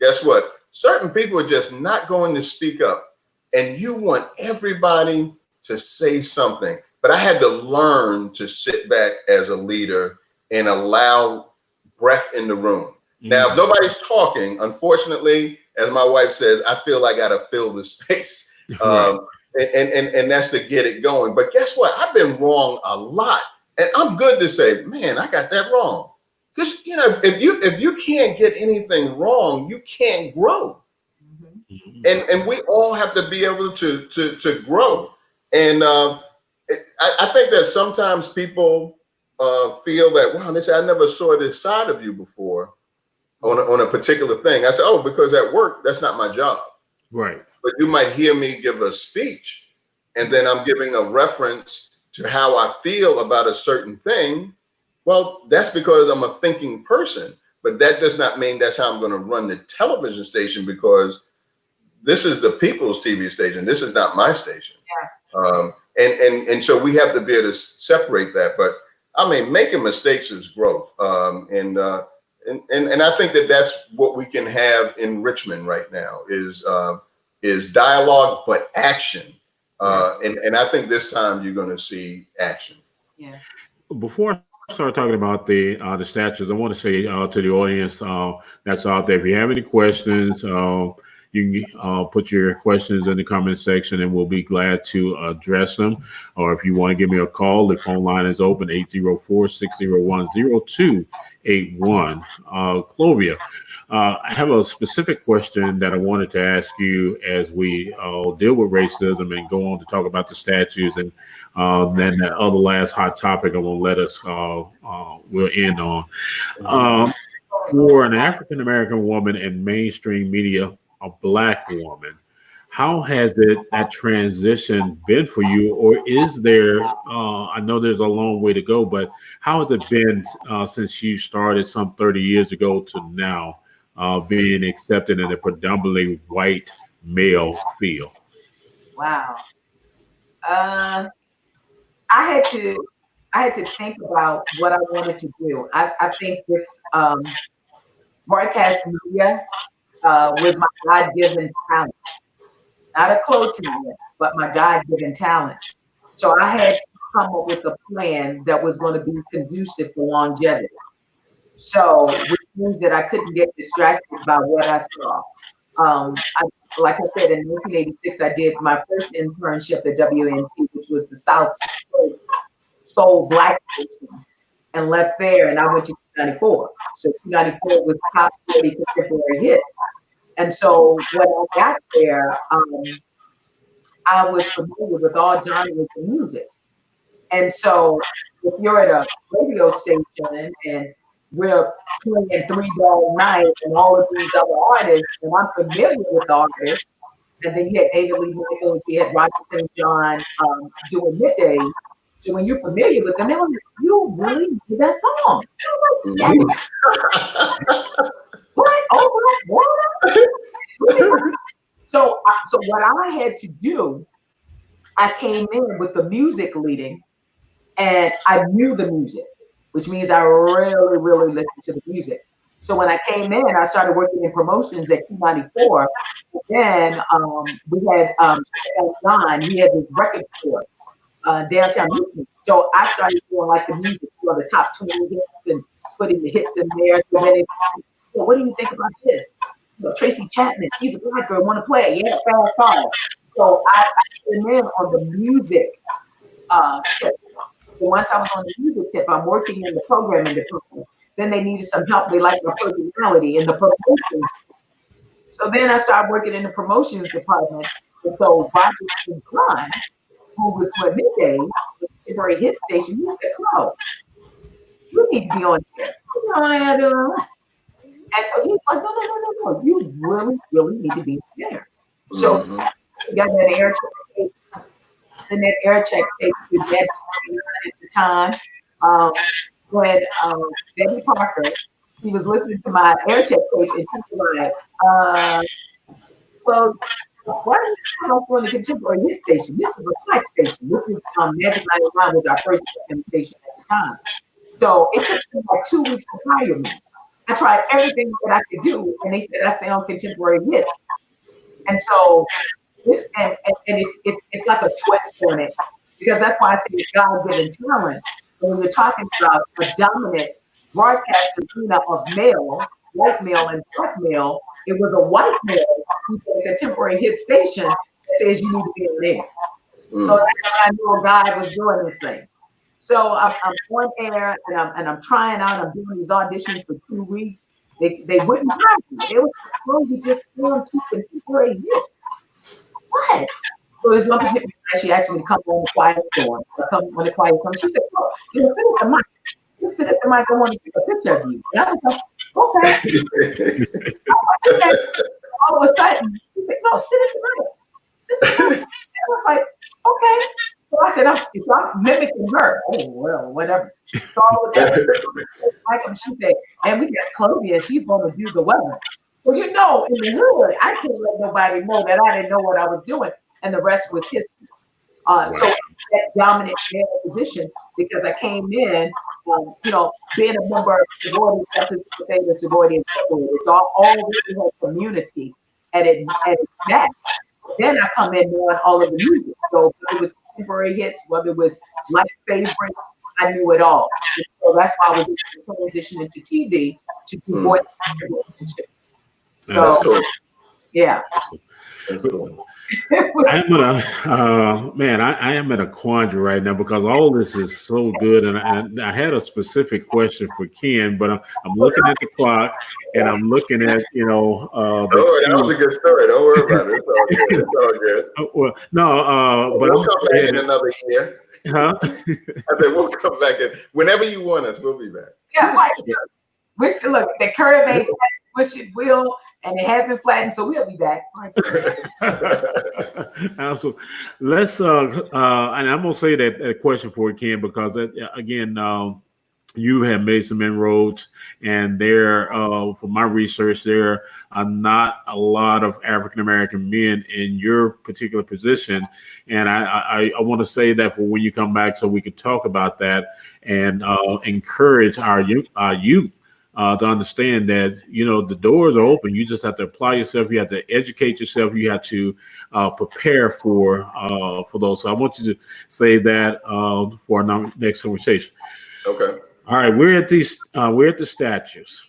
guess what? Certain people are just not going to speak up. And you want everybody to say something. But I had to learn to sit back as a leader and allow breath in the room. Now, if nobody's talking, unfortunately, as my wife says, I feel like I got to fill the space. And that's to get it going. But guess what? I've been wrong a lot. And I'm good to say, man, I got that wrong. Because, if you can't get anything wrong, you can't grow. And we all have to be able to grow. And I think that sometimes people feel that, wow, they say, I never saw this side of you before on a particular thing. I said, oh, because at work, that's not my job. Right. But you might hear me give a speech, and then I'm giving a reference to how I feel about a certain thing. Well, that's because I'm a thinking person, but that does not mean that's how I'm going to run the television station, because this is the people's TV station. This is not my station. Yeah. And so we have to be able to separate that. But I mean, making mistakes is growth. And I think that that's what we can have in Richmond right now is dialogue, but action. And I think this time you're going to see action. Yeah. Before I start talking about the statues, I want to say to the audience that's out there, if you have any questions, you can put your questions in the comment section and we'll be glad to address them. Or if you want to give me a call, the phone line is open, 804-601-0281. Clovia, I have a specific question that I wanted to ask you as we deal with racism and go on to talk about the statues. And then that other last hot topic I will let us, we'll end on. For an African-American woman in mainstream media, a Black woman, how has that transition been for you? Or is there, I know there's a long way to go, but how has it been since you started some 30 years ago to now, being accepted in a predominantly white male field? Wow. I had to think about what I wanted to do. I think this broadcast media was my God-given talent. Not a clothes talent, but my God-given talent. So I had to come up with a plan that was going to be conducive for longevity. So, which means that I couldn't get distracted by what I saw. Like I said, in 1986, I did my first internship at WNT, which was the South Soul Black station, and left there, and I went to 294. So 294 was top 40 contemporary hits. And so when I got there, I was familiar with all genres of music. And so if you're at a radio station and we're playing Three Dog Night and all of these other artists, and I'm familiar with the artists, and then you had David Lee Michaels, you had Roger St. John doing Midday, So when you're familiar with them, they're like, you really know that song? I'm like, yeah. What? Oh, what? So what I had to do, I came in with the music leading, and I knew the music, which means I really, really listened to the music. So when I came in, I started working in promotions at Q94. Then we had Don. He had this record store downtown Richmond. So I started doing like the music, the top 20 hits and putting the hits in there. So then what do you think about this? Tracy Chapman, she's a black girl, want to play? Yeah, fast car. So I came in on the music tip. So once I was on the music tip, I'm working in the programming department. Then they needed some help. They liked my personality in the promotion. So then I started working in the promotions department. And so Roger Klein, who was with Midday, the temporary hit station, he said, "Clo, you need to be on here." And so he was like, no, you really, really need to be there. So we got that air check tape. Send that air check tape to Debbie at the time. When Debbie Parker, she was listening to my air check tape, and she was like, well, why are you still on the contemporary hit station? This was a black station. This was Magic 99 was our first station at the time. So it took me like 2 weeks to hire me. I tried everything that I could do, and they said I sound contemporary hits. And so this, and it's like a twist on it, because that's why I say it's God-given talent. When we're talking about a dominant broadcast arena of male, white male, and black male, it was a white male who's a contemporary hit station that says you need to be in there. So that's how I knew God was doing this thing. So I'm on air, and I'm trying out. I'm doing these auditions for 2 weeks. They wouldn't hire me. They were going to just film 2 contemporary hits. What? So there's one particular night she asked me to come on the quiet storm. Come on the quiet storm. She said, "Oh, sit at the mic. You sit at the mic. I want to take a picture of you." And I was like, "Okay." All of a sudden, she said, "No, sit at the mic. Sit at the mic." And I was like, "Okay." So I said, I'm mimicking her. Oh, well, whatever. So all of that, she said, "And we got Clovia. She's going to do the weather." Well, in the hood, I couldn't let nobody know that I didn't know what I was doing. And the rest was history. So that dominant male position, because I came in, being a member of sorority, that's the thing with sorority and sorority. It's all really community at its back. Then I come in knowing all of the music. So whether it was contemporary hits, whether it was my favorite, I knew it all. So that's why I was able to transition into TV to do voice relationships. So, cool. Yeah. That's cool. I'm I am at a quandary right now, because all this is so good, and I had a specific question for Ken, but I'm looking at the clock, and I'm looking at that was a good story. Don't worry about it. It's all good. Well, no, but we'll come back in another year. Huh? I said we'll come back in whenever you want us. We'll be back. Yeah, right. We still look. The curve ain't push it will. And it hasn't flattened, so we'll be back. Absolutely. Let's and I'm gonna say that question for Ken, because again, you have made some inroads, and there, from my research, there are not a lot of African American men in your particular position, and I want to say that for when you come back, so we could talk about that and encourage our youth. To understand that, the doors are open. You just have to apply yourself. You have to educate yourself. You have to prepare for those. So I want you to say that for our next conversation. Okay. All right. We're at the statues,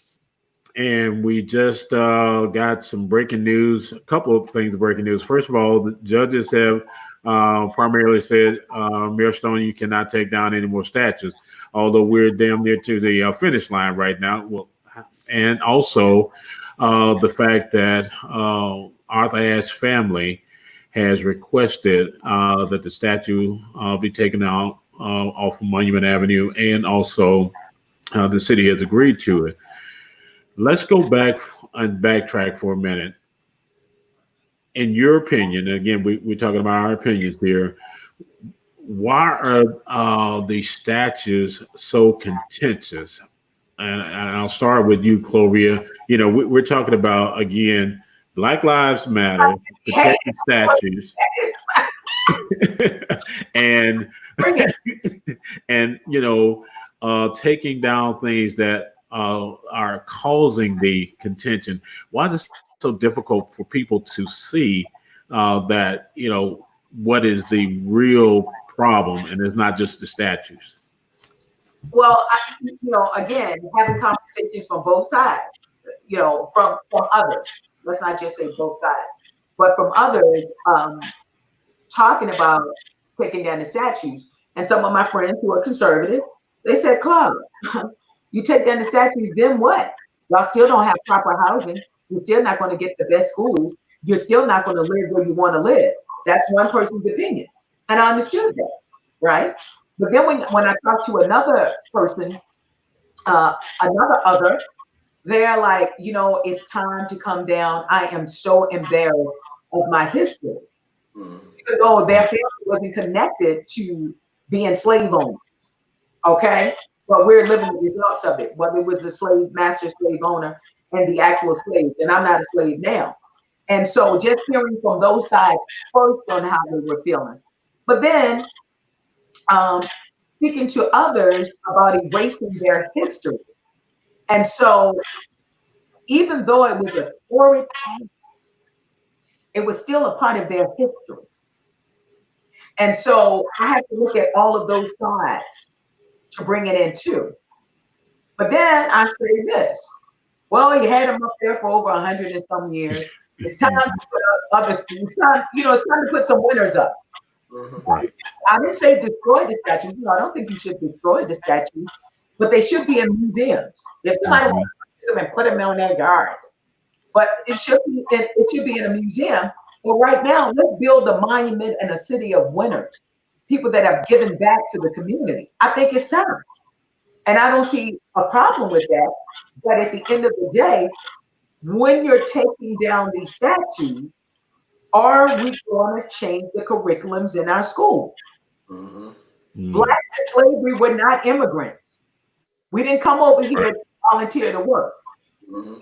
and we just got some breaking news. A couple of things breaking news. First of all, the judges have primarily said, Mayor Stone, you cannot take down any more statues, although we're damn near to the finish line right now. Well, and also the fact that Arthur Ashe's family has requested that the statue be taken out off of Monument Avenue, and also the city has agreed to it. Let's go back and backtrack for a minute. In your opinion, again, we're talking about our opinions here. why are these statues so contentious? And I'll start with you, Clovia. You know, we're talking about, again, Black Lives Matter, protecting statues, and and you know, taking down things that are causing the contention. Why is it so difficult for people to see that, you know, what is the real problem, and it's not just the statues? Well, you know, again, having conversations from both sides, you know, from others. Let's not just say both sides, but from others, talking about taking down the statues. And some of my friends who are conservative, they said, "Club, you take down the statues, then what? Y'all still don't have proper housing. You're still not going to get the best schools. You're still not going to live where you want to live." That's one person's opinion, and I understood that, right? But then when I talked to another person, other, they're like, you know, it's time to come down. I am so embarrassed of my history. Even though their family wasn't connected to being slave owners, okay? But we're living the results of it, whether it was the master slave owner and the actual slaves. And I'm not a slave now. And so just hearing from those sides first on how they were feeling. But then speaking to others about erasing their history. And so even though it was a horrid case, it was still a part of their history. And so I have to look at all of those sides to bring it in too. But then I say this, well, you had them up there for over 100 and some years. It's time to put up other students. It's time to put some winners up. Right. I didn't say destroy the statues. I don't think you should destroy the statues, but they should be in museums. If somebody wants to use them and put them on their yard, but it should be in a museum. Well, right now, let's build a monument and a city of winners, people that have given back to the community. I think it's time, and I don't see a problem with that. But at the end of the day, when you're taking down these statues, are we going to change the curriculums in our school? Black slavery were not immigrants. We didn't come over here to volunteer to work.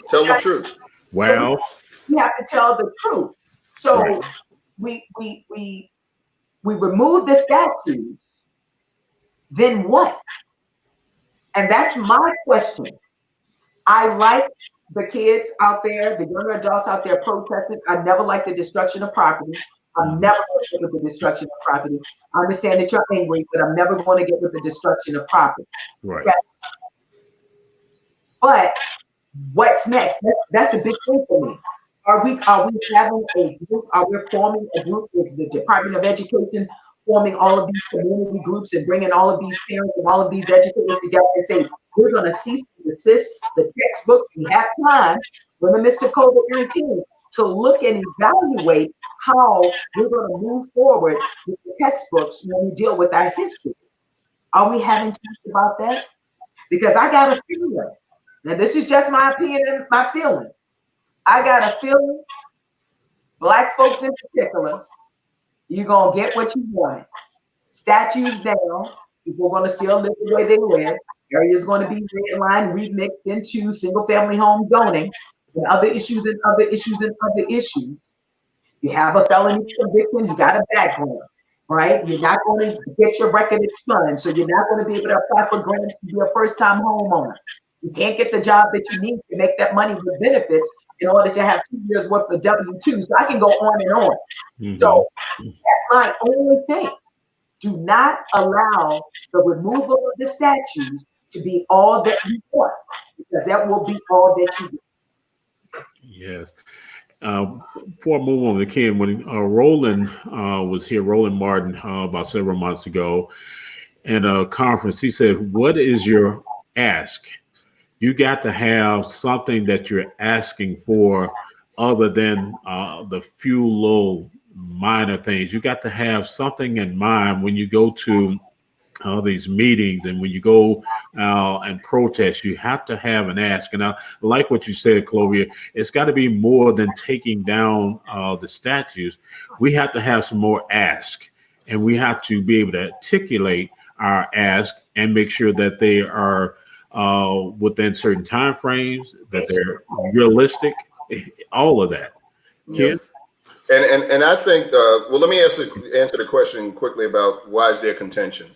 Tell the truth. Well, we have to tell the truth. So right. we remove the statues, then what? And that's my question. I like the kids out there, the younger adults out there protesting. I never like the destruction of property. I'm never going to get with the destruction of property. I understand that you're angry, but I'm never going to get with the destruction of property. Right. Okay? But what's next? That's a big thing for me. Are we having a group? Are we forming a group? Is the Department of Education forming all of these community groups and bringing all of these parents and all of these educators together and say, we're going to cease and desist the textbooks. We have time when the midst of COVID-19 to look and evaluate how we're going to move forward with the textbooks when we deal with our history. Are we having talked about that? Because I got a feeling, now this is just my opinion and my feeling. I got a feeling, Black folks in particular, you're going to get what you want. Statues down, people are going to still live the way they live. Areas going to be redlined, remixed into single-family home zoning, and other issues and other issues and other issues. You have a felony conviction, you got a background, right? You're not going to get your record expunged, so you're not going to be able to apply for grants to be a first-time homeowner. You can't get the job that you need to make that money with benefits in order to have 2 years worth of W-2. So I can go on and on. So that's my only thing. Do not allow the removal of the statues to be all that you want, because that will be all that you do. Yes. Before I move on to Ken, when Roland was here, Roland Martin, about several months ago in a conference, he said, what is your ask? You got to have something that you're asking for other than the few little minor things. You got to have something in mind when you go to these meetings and when you go and protest. You have to have an ask. And I like what you said, Clovia. It's got to be more than taking down the statues. We have to have some more ask. and we have to be able to articulate our ask and make sure that they are within certain time frames, that they're realistic, all of that. Ken? And I think, well, let me answer the question quickly about why is there contention.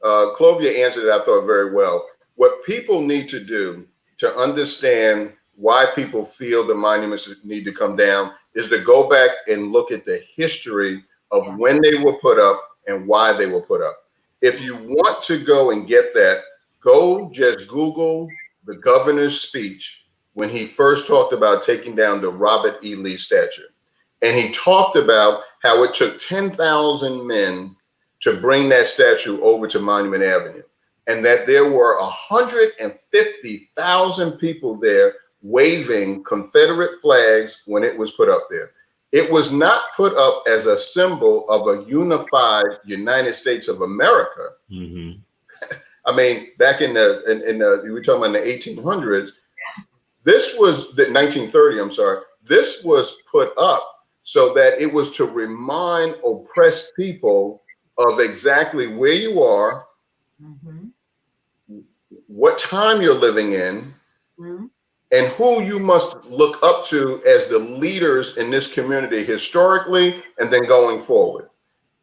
Clovia answered it, I thought, very well. What people need to do to understand why people feel the monuments need to come down is to go back and look at the history of when they were put up and why they were put up. If you want to go and get that, go just Google the governor's speech when he first talked about taking down the Robert E. Lee statue. And he talked about how it took 10,000 men to bring that statue over to Monument Avenue, and that there were 150,000 people there waving Confederate flags when it was put up there. It was not put up as a symbol of a unified United States of America. Mm-hmm. I mean, back in the we're talking about in the 1800s. This was the 1930. I'm sorry. This was put up so that it was to remind oppressed people of exactly where you are, mm-hmm. what time you're living in, mm-hmm. and who you must look up to as the leaders in this community historically and then going forward.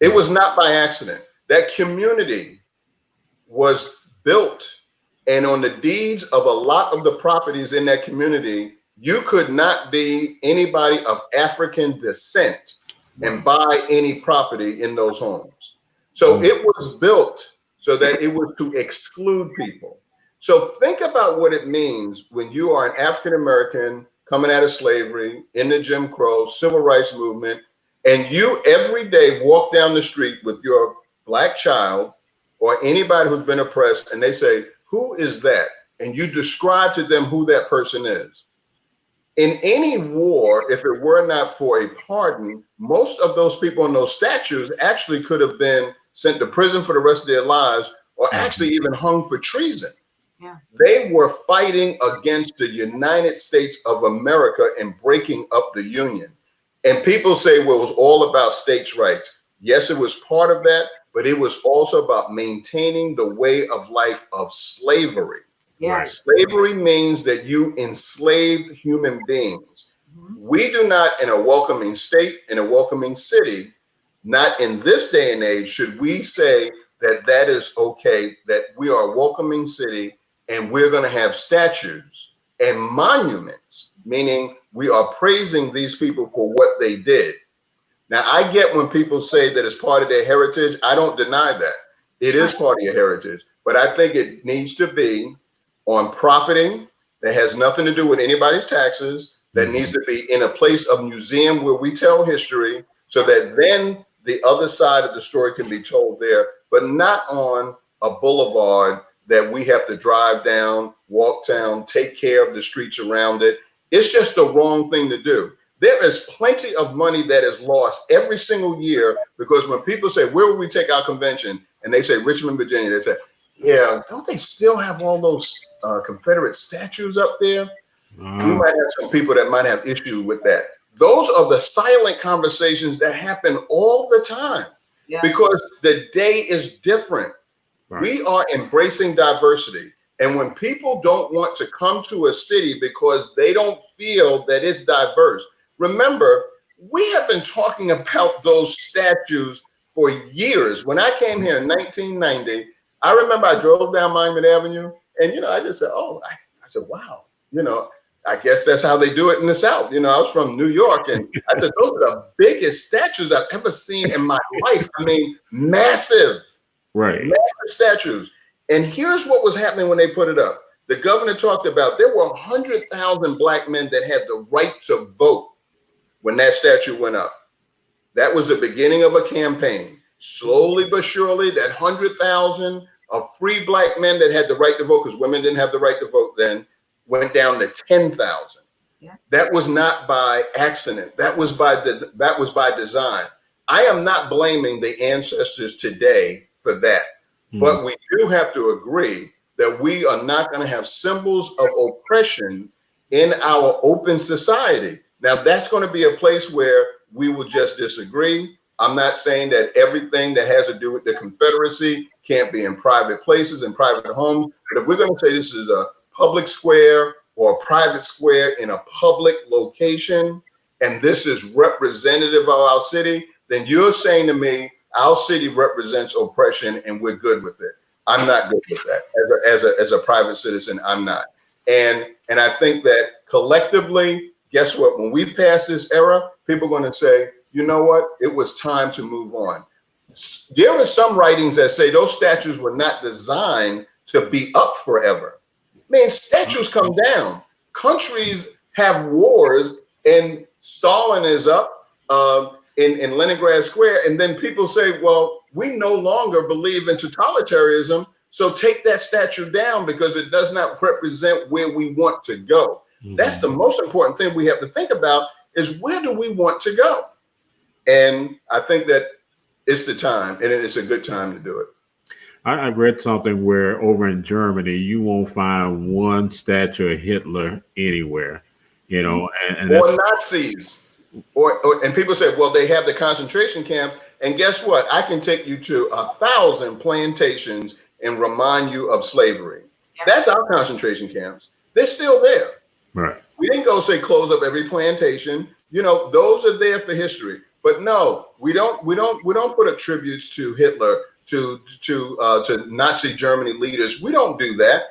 It was not by accident. That community was built, and on the deeds of a lot of the properties in that community, you could not be anybody of African descent and buy any property in those homes. So it was built so that it was to exclude people. So think about what it means when you are an African American coming out of slavery, in the Jim Crow, civil rights movement, and you every day walk down the street with your Black child or anybody who's been oppressed, and they say, "Who is that?" And you describe to them who that person is. In any war, if it were not for a pardon, most of those people in those statues actually could have been sent to prison for the rest of their lives, or actually even hung for treason. Yeah. They were fighting against the United States of America and breaking up the Union. And people say, well, it was all about states' rights. Yes, it was part of that, but it was also about maintaining the way of life of slavery. Yeah. Slavery means that you enslaved human beings. Mm-hmm. We do not, in a welcoming state, in a welcoming city, not in this day and age, should we say that that is okay, that we are a welcoming city and we're going to have statues and monuments, meaning we are praising these people for what they did. Now, I get when people say that it's part of their heritage. I don't deny that. It is part of your heritage, but I think it needs to be on property that has nothing to do with anybody's taxes, that needs to be in a place of museum where we tell history, so that then the other side of the story can be told there, but not on a boulevard that we have to drive down, walk down, take care of the streets around it. It's just the wrong thing to do. There is plenty of money that is lost every single year, because when people say, where will we take our convention? And they say Richmond, Virginia, they say, yeah, don't they still have all those Confederate statues up there? We might have some people that might have issue with that. Those are the silent conversations that happen all the time, because the day is different. Right. We are embracing diversity. And when people don't want to come to a city because they don't feel that it's diverse, remember, we have been talking about those statues for years. When I came here in 1990, I remember I drove down Monument Avenue, and, I just said, I said, wow, I guess that's how they do it in the South. I was from New York, and I said, those are the biggest statues I've ever seen in my life. I mean, massive, massive statues. And here's what was happening when they put it up. The governor talked about there were 100,000 Black men that had the right to vote when that statue went up. That was the beginning of a campaign. Slowly but surely, that 100,000 of free Black men that had the right to vote, because women didn't have the right to vote then, went down to 10,000. Yeah. That was not by accident. That was by design. I am not blaming the ancestors today for that, but we do have to agree that we are not going to have symbols of oppression in our open society. Now, that's going to be a place where we will just disagree. I'm not saying that everything that has to do with the Confederacy can't be in private places and private homes. But if we're going to say this is a public square or a private square in a public location, and this is representative of our city, then you're saying to me, our city represents oppression and we're good with it. I'm not good with that. As a private citizen, I'm not. And I think that collectively, guess what? When we pass this era, people are going to say, you know what? It was time to move on. There are some writings that say those statues were not designed to be up forever. Man, statues come down. Countries have wars, and Stalin is up in Leningrad Square, and then people say, well, we no longer believe in totalitarianism, so take that statue down because it does not represent where we want to go. Mm-hmm. That's the most important thing we have to think about is where do we want to go? And I think that it's the time, and it's a good time to do it. I read something where over in Germany, you won't find one statue of Hitler anywhere, you know, and or Nazis. And people say, well, they have the concentration camps. And guess what? I can take you to 1,000 plantations and remind you of slavery. Yeah. That's our concentration camps. They're still there. Right. We didn't go say close up every plantation. You know, those are there for history. But no, we don't put attributes to Hitler, to Nazi Germany leaders. We don't do that.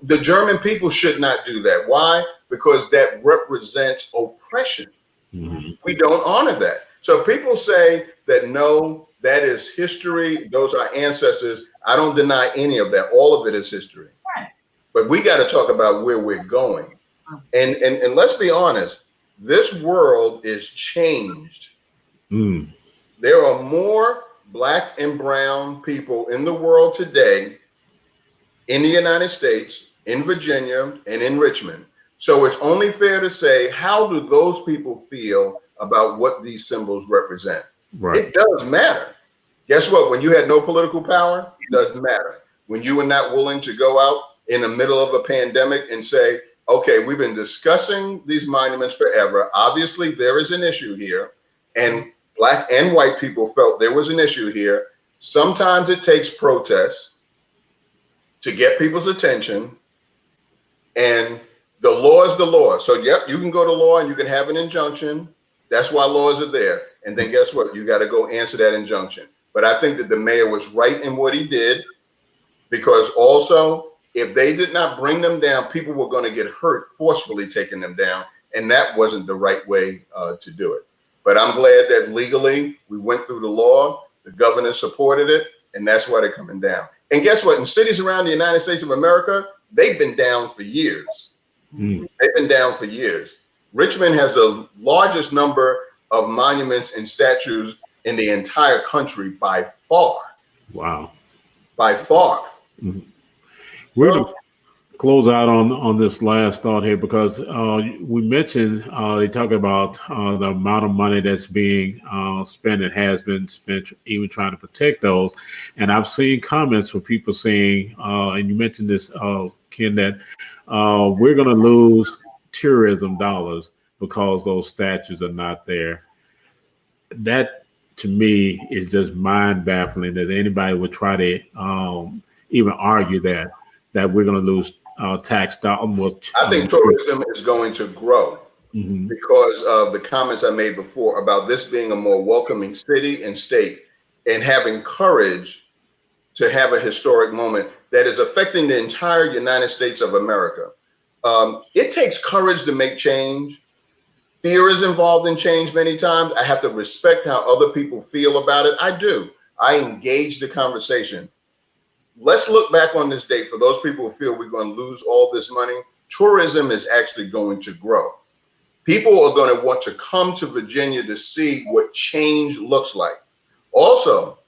The German people should not do that. Why? Because that represents oppression. Mm-hmm. We don't honor that. So people say that no, that is history. Those are ancestors. I don't deny any of that. All of it is history. Right. But we got to talk about where we're going. And let's be honest, this world is changed. Mm. There are more Black and brown people in the world today, in the United States, in Virginia, and in Richmond. So it's only fair to say, how do those people feel about what these symbols represent? Right. It does matter. Guess what? When you had no political power, it doesn't matter. When you were not willing to go out in the middle of a pandemic and say, okay, we've been discussing these monuments forever. Obviously, there is an issue here. And Black and white people felt there was an issue here. Sometimes it takes protests to get people's attention. And the law is the law. So, yep, you can go to law and you can have an injunction. That's why laws are there. And then guess what? You got to go answer that injunction. But I think that the mayor was right in what he did, because also, if they did not bring them down, people were going to get hurt forcefully taking them down. And that wasn't the right way to do it. But I'm glad that legally we went through the law, the governor supported it, and that's why they're coming down. And guess what? In cities around the United States of America, they've been down for years. Mm. They've been down for years. Richmond has the largest number of monuments and statues in the entire country by far. Wow. By far. Mm-hmm. We're going to close out on this last thought here, because we mentioned they talk about the amount of money that's being spent and has been spent, even trying to protect those. And I've seen comments from people saying, and you mentioned this, Ken, that we're going to lose tourism dollars because those statues are not there. That, to me, is just mind-baffling that anybody would try to even argue that we're going to lose tax dollars. I think tourism is going to grow because of the comments I made before about this being a more welcoming city and state, and having courage to have a historic moment that is affecting the entire United States of America. It takes courage to make change. Fear is involved in change many times. I have to respect how other people feel about it. I do. I engage the conversation. Let's look back on this date for those people who feel we're going to lose all this money. Tourism is actually going to grow. People are going to want to come to Virginia to see what change looks like. Also,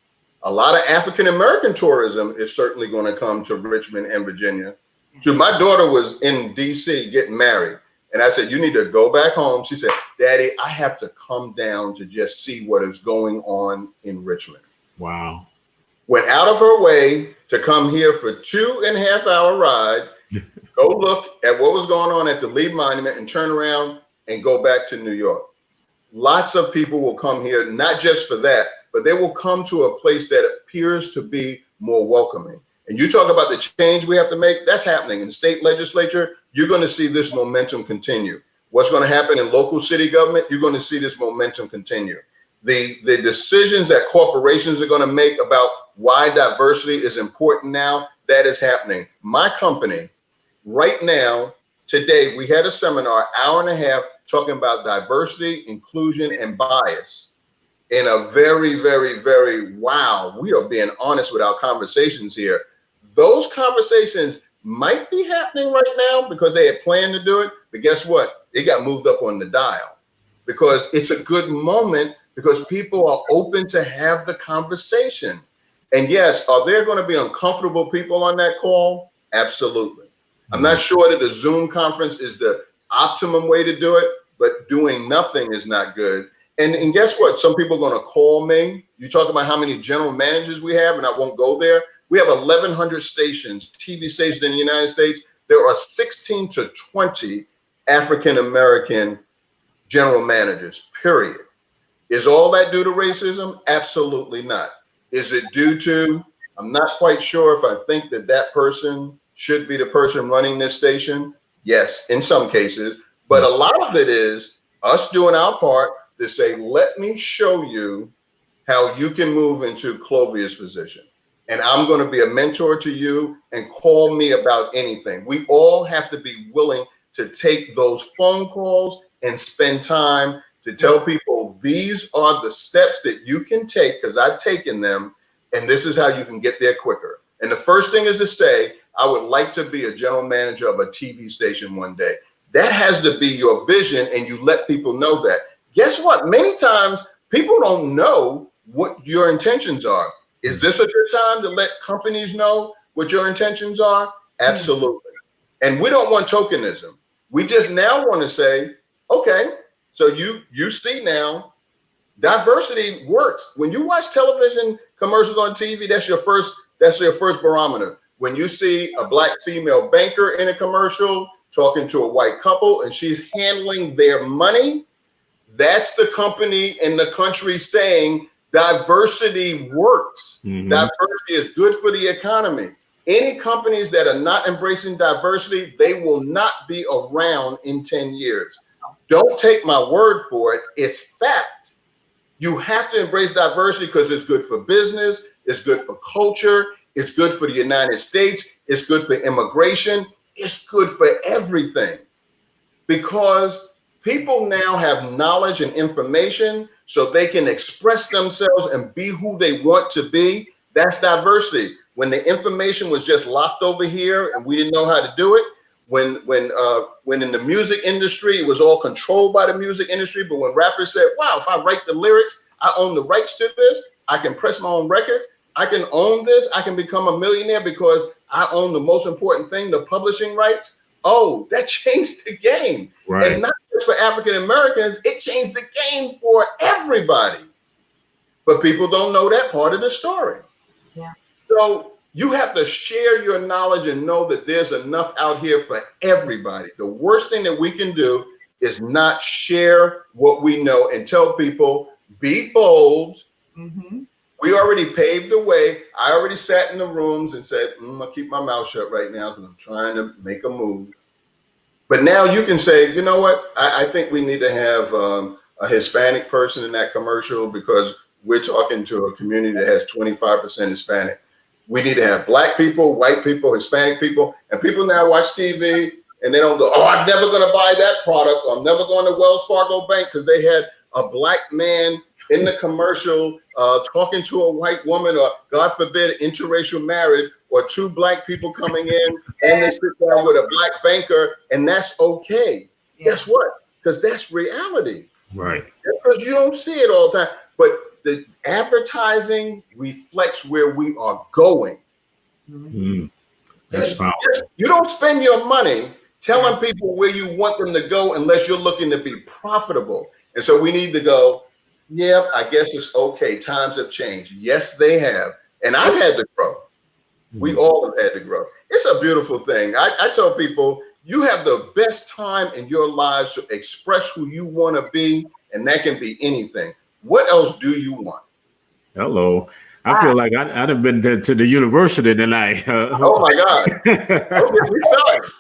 a lot of African-American tourism is certainly going to come to Richmond and Virginia. So my daughter was in DC getting married, and I said, you need to go back home. She said, Daddy, I have to come down to just see what is going on in Richmond. Wow. Went out of her way to come here for 2.5 hour ride, go look at what was going on at the Lee Monument and turn around and go back to New York. Lots of people will come here, not just for that, but they will come to a place that appears to be more welcoming. And you talk about the change we have to make, that's happening in the state legislature. You're going to see this momentum continue. What's going to happen in local city government, you're going to see this momentum continue. The decisions that corporations are going to make about why diversity is important now, that is happening. My company, right now, today, we had a seminar, hour and a half, talking about diversity, inclusion, and bias. In a very, very, very, wow, we are being honest with our conversations here. Those conversations might be happening right now because they had planned to do it, but guess what? It got moved up on the dial because it's a good moment because people are open to have the conversation. And yes, are there going to be uncomfortable people on that call? Absolutely. I'm not sure that the Zoom conference is the optimum way to do it, but doing nothing is not good. And guess what? Some people are going to call me. You talk about how many general managers we have, and I won't go there. We have 1,100 stations, TV stations in the United States. There are 16 to 20 African-American general managers, period. Is all that due to racism? Absolutely not. Is it due to, I'm not quite sure if I think that that person should be the person running this station. Yes, in some cases, but a lot of it is us doing our part to say, let me show you how you can move into Clovia's position. And I'm going to be a mentor to you and call me about anything. We all have to be willing to take those phone calls and spend time to tell people these are the steps that you can take because I've taken them and this is how you can get there quicker. And the first thing is to say, I would like to be a general manager of a TV station one day. That has to be your vision and you let people know that. Guess what? Many times people don't know what your intentions are. Is this a good time to let companies know what your intentions are? Absolutely. And we don't want tokenism. We just now want to say, okay, so you see now diversity works. When you watch television commercials on TV, that's your first barometer. When you see a Black female banker in a commercial talking to a white couple and she's handling their money, that's the company and the country saying diversity works. Diversity is good for the economy. Any companies that are not embracing diversity, they will not be around in 10 years. Don't take my word for it. It's fact. You have to embrace diversity because it's good for business. It's good for culture. It's good for the United States. It's good for immigration. It's good for everything because people now have knowledge and information so they can express themselves and be who they want to be. That's diversity. When the information was just locked over here and we didn't know how to do it, when in the music industry, it was all controlled by the music industry. But when rappers said, wow, if I write the lyrics, I own the rights to this, I can press my own records, I can own this, I can become a millionaire because I own the most important thing, the publishing rights. Oh, that changed the game. Right. And not just for African Americans, it changed the game for everybody. But people don't know that part of the story. Yeah. So you have to share your knowledge and know that there's enough out here for everybody. The worst thing that we can do is not share what we know and tell people, be bold. We already paved the way. I already sat in the rooms and said, I'm gonna keep my mouth shut right now because I'm trying to make a move. But now you can say, you know what? I think we need to have a Hispanic person in that commercial because we're talking to a community that has 25% Hispanic. We need to have Black people, white people, Hispanic people, and people now watch TV and they don't go, oh, I'm never going to buy that product. Or I'm never going to Wells Fargo Bank because they had a Black man in the commercial talking to a white woman, or God forbid, interracial marriage, or two Black people coming in and they sit down with a Black banker, and that's okay. Yeah. Guess what? Because that's reality. Right. Because you don't see it all the time. But the advertising reflects where we are going. That's powerful. You don't spend your money telling people where you want them to go unless you're looking to be profitable. And so we need to go, yeah, I guess it's okay. Times have changed. Yes, they have. And I've had to grow. We all have had to grow. It's a beautiful thing. I tell people, you have the best time in your lives to express who you want to be, and that can be anything. What else do you want? Hello. I feel like I'd have been to the university tonight. Oh my God. Okay, we started.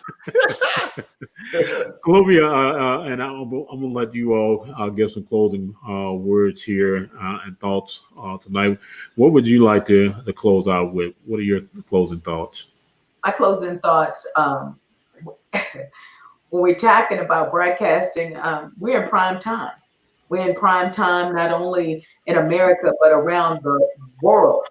Clovia, and I'm gonna let you all give some closing words here and thoughts tonight. What would you like to close out with? What are your closing thoughts? My closing thoughts. When we're talking about broadcasting, we're in prime time. We're in prime time, not only in America, but around the world.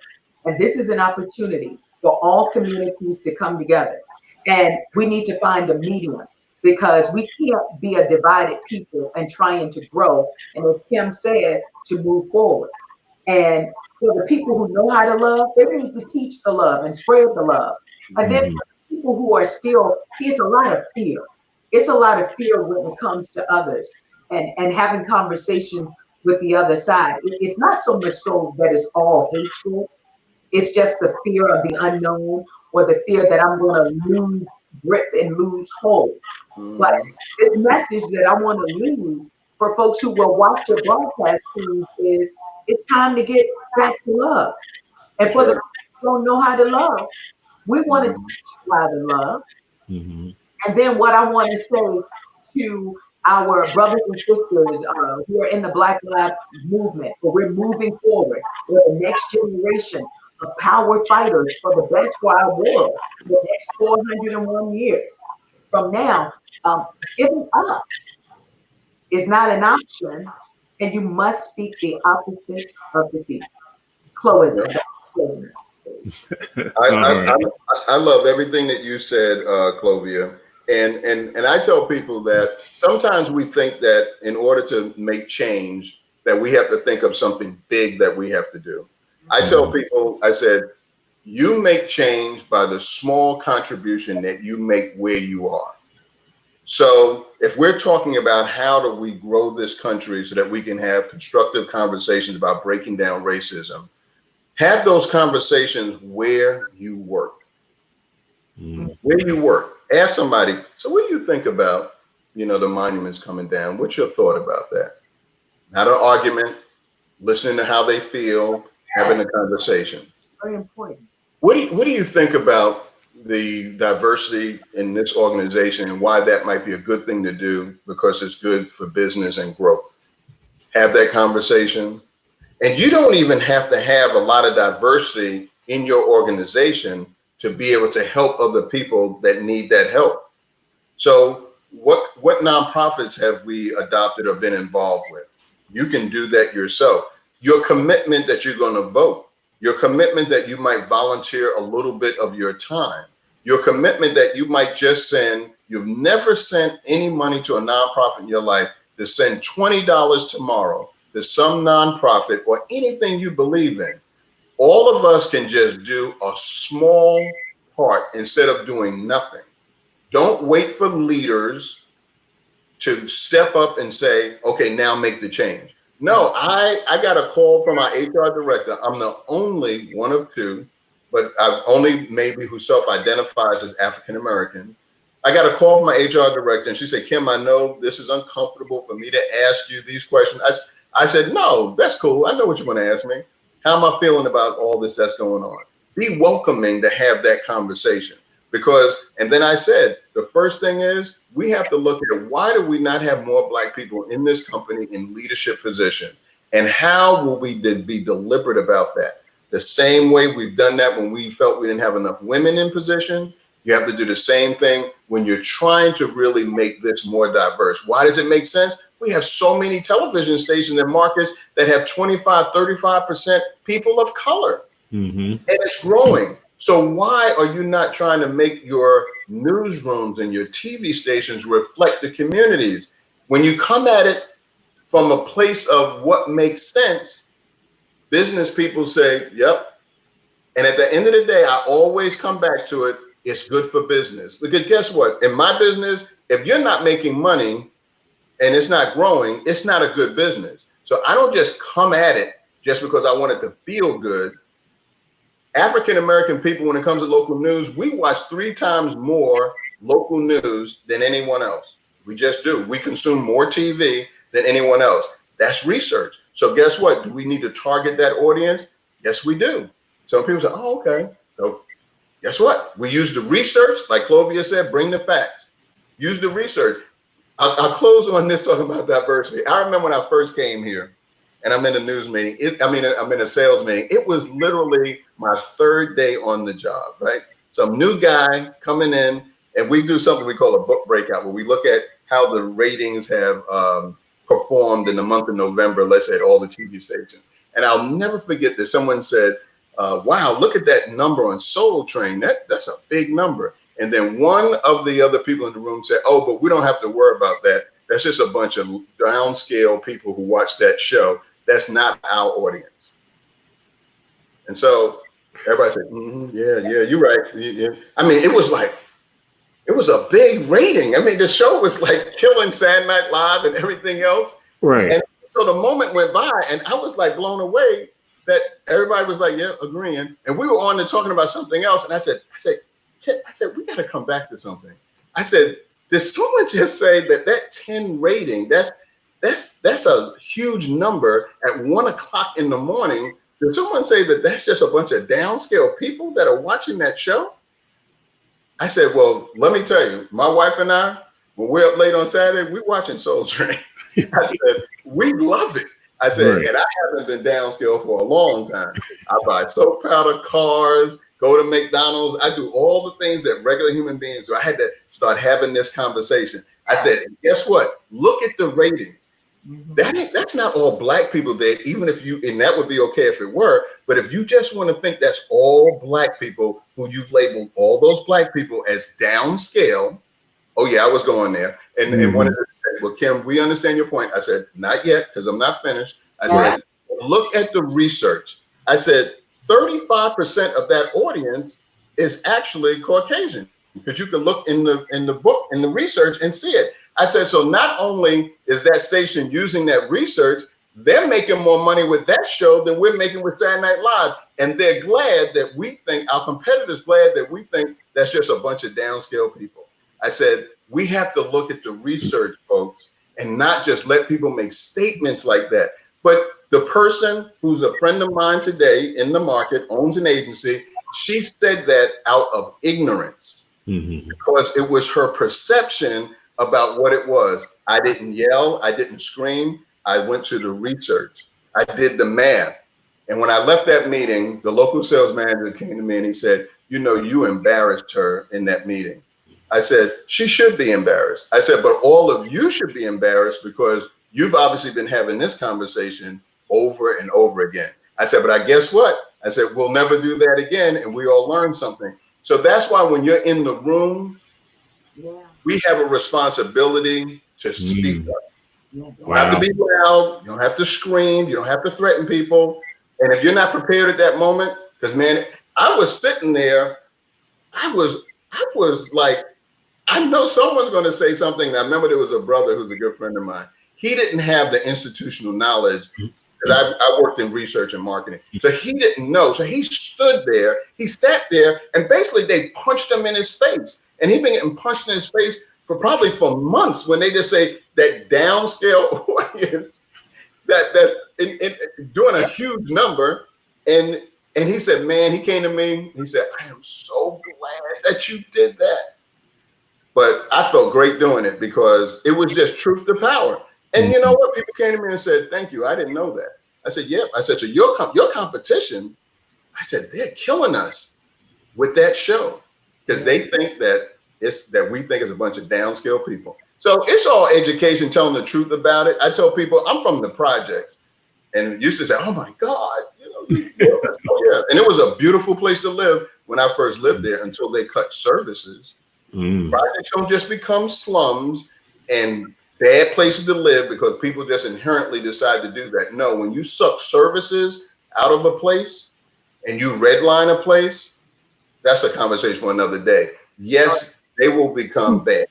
And this is an opportunity for all communities to come together. And we need to find a medium, because we can't be a divided people and trying to grow. And as Kim said, to move forward. And for the people who know how to love, they need to teach the love and spread the love. And then for the people who are still, see, it's a lot of fear. It's a lot of fear when it comes to others, and having conversation with the other side. It's not so much so that it's all hatred. It's just the fear of the unknown, or the fear that I'm going to lose grip and lose hold. But this message that I want to leave for folks who will watch your broadcast feed is, it's time to get back to love. And for the people who don't know how to love, we want to teach you how to love. And then what I want to say to our brothers and sisters who are in the Black Lives Movement, but we're moving forward. We're the next generation of power fighters for the best for our world, for the next 401 years. From now, giving up is not an option, and you must speak the opposite of defeat. Close. I love everything that you said, Clovia. And I tell people that sometimes we think that in order to make change, that we have to think of something big that we have to do. I tell people, I said, you make change by the small contribution that you make where you are. So if we're talking about how do we grow this country so that we can have constructive conversations about breaking down racism, have those conversations where you work. Where you work. Ask somebody, so what do you think about, the monuments coming down? What's your thought about that? Not an argument, listening to how they feel, having a conversation. Very important. What do you think about the diversity in this organization and why that might be a good thing to do because it's good for business and growth? Have that conversation. And you don't even have to have a lot of diversity in your organization to be able to help other people that need that help. So what nonprofits have we adopted or been involved with? You can do that yourself. Your commitment that you're going to vote, your commitment that you might volunteer a little bit of your time, your commitment that you might just send, you've never sent any money to a nonprofit in your life, to send $20 tomorrow to some nonprofit or anything you believe in. All of us can just do a small part instead of doing nothing. Don't wait for leaders to step up and say, okay, now make the change. No, I got a call from our HR director. I'm the only one of two, but I've only maybe who self-identifies as African-American. I got a call from my HR director and she said, Kim, I know this is uncomfortable for me to ask you these questions. I said, no, that's cool. I know what you want to ask me. How am I feeling about all this that's going on? Be welcoming to have that conversation and then I said, the first thing is we have to look at why do we not have more Black people in this company in leadership position? And how will we be deliberate about that? The same way we've done that when we felt we didn't have enough women in position, you have to do the same thing when you're trying to really make this more diverse. Why does it make sense? We have so many television stations and markets that have 25, 35% people of color. And it's growing. So why are you not trying to make your newsrooms and your TV stations reflect the communities? When you come at it from a place of what makes sense, business people say, yep. And at the end of the day, I always come back to it. It's good for business. Because guess what? In my business, if you're not making money and it's not growing, it's not a good business. So I don't just come at it just because I want it to feel good. African-American people, when it comes to local news, we watch 3 times more local news than anyone else. We just do. We consume more TV than anyone else. That's research. So guess what? Do we need to target that audience? Yes, we do. Some people say, oh, okay. So guess what? We use the research, like Clovia said, bring the facts. Use the research. I'll close on this talking about diversity. I remember when I first came here and I'm in a news meeting. I'm in a sales meeting. It was literally my third day on the job, right? Some new guy coming in, and we do something we call a book breakout, where we look at how the ratings have performed in the month of November, let's say at all the TV stations. And I'll never forget that someone said, wow, look at that number on Soul Train. That's a big number. And then one of the other people in the room said, oh, but we don't have to worry about that. That's just a bunch of downscale people who watch that show. That's not our audience. And so everybody said, yeah, you're right. Yeah. I mean, it was a big rating. I mean, the show was like killing Saturday Night Live and everything else. Right. And so the moment went by and I was like blown away that everybody was like, yeah, agreeing. And we were on there talking about something else. And I said, we got to come back to something. I said, did someone just say that 10 rating, that's a huge number at 1 o'clock in the morning? Did someone say that that's just a bunch of downscale people that are watching that show? I said, well, let me tell you, my wife and I, when we're up late on Saturday, we're watching Soul Train. I said, we love it. I said, right. And I haven't been downscale for a long time. I buy soap powder, cars, go to McDonald's. I do all the things that regular human beings do. I had to start having this conversation. I said, guess what? Look at the ratings. That's not all black people there, even if you, and that would be okay if it were, but if you just want to think that's all black people who you've labeled all those black people as downscale, oh yeah, I was going there. And one of them said, well, Kim, we understand your point. I said, not yet, because I'm not finished. I said, look at the research. I said, 35% of that audience is actually Caucasian, because you can look in the book, in the research and see it. I said, so not only is that station using that research, they're making more money with that show than we're making with Saturday Night Live. And they're glad that we think, our competitors glad that we think that's just a bunch of downscale people. I said, we have to look at the research, folks, and not just let people make statements like that. But the person who's a friend of mine today in the market, owns an agency, she said that out of ignorance, because it was her perception about what it was. I didn't yell, I didn't scream, I went to the research. I did the math. And when I left that meeting, the local sales manager came to me and he said, you know, you embarrassed her in that meeting. I said, she should be embarrassed. I said, but all of you should be embarrassed because you've obviously been having this conversation over and over again. I said, but I guess what? I said, we'll never do that again. And we all learned something. So that's why when you're in the room, we have a responsibility to speak up. You don't have to be loud. You don't have to scream. You don't have to threaten people. And if you're not prepared at that moment, because man, I was sitting there, I was like, I know someone's going to say something. I remember there was a brother who's a good friend of mine. He didn't have the institutional knowledge because I worked in research and marketing. So he didn't know. So he stood there, he sat there, and basically they punched him in his face. And he'd been getting punched in his face for months when they just say that downscale audience that's doing a huge number. And he said, man, he came to me, he said, I am so glad that you did that. But I felt great doing it because it was just truth to power. And you know what? People came to me and said, thank you. I didn't know that. I said, yeah. I said, so your competition, I said, they're killing us with that show because they think that we think it's a bunch of downscale people. So it's all education, telling the truth about it. I tell people I'm from the projects and used to say, oh my God, yeah. And it was a beautiful place to live when I first lived there until they cut services. Projects don't just become slums and bad places to live because people just inherently decide to do that. No, when you suck services out of a place and you redline a place, that's a conversation for another day. Yes, they will become bad.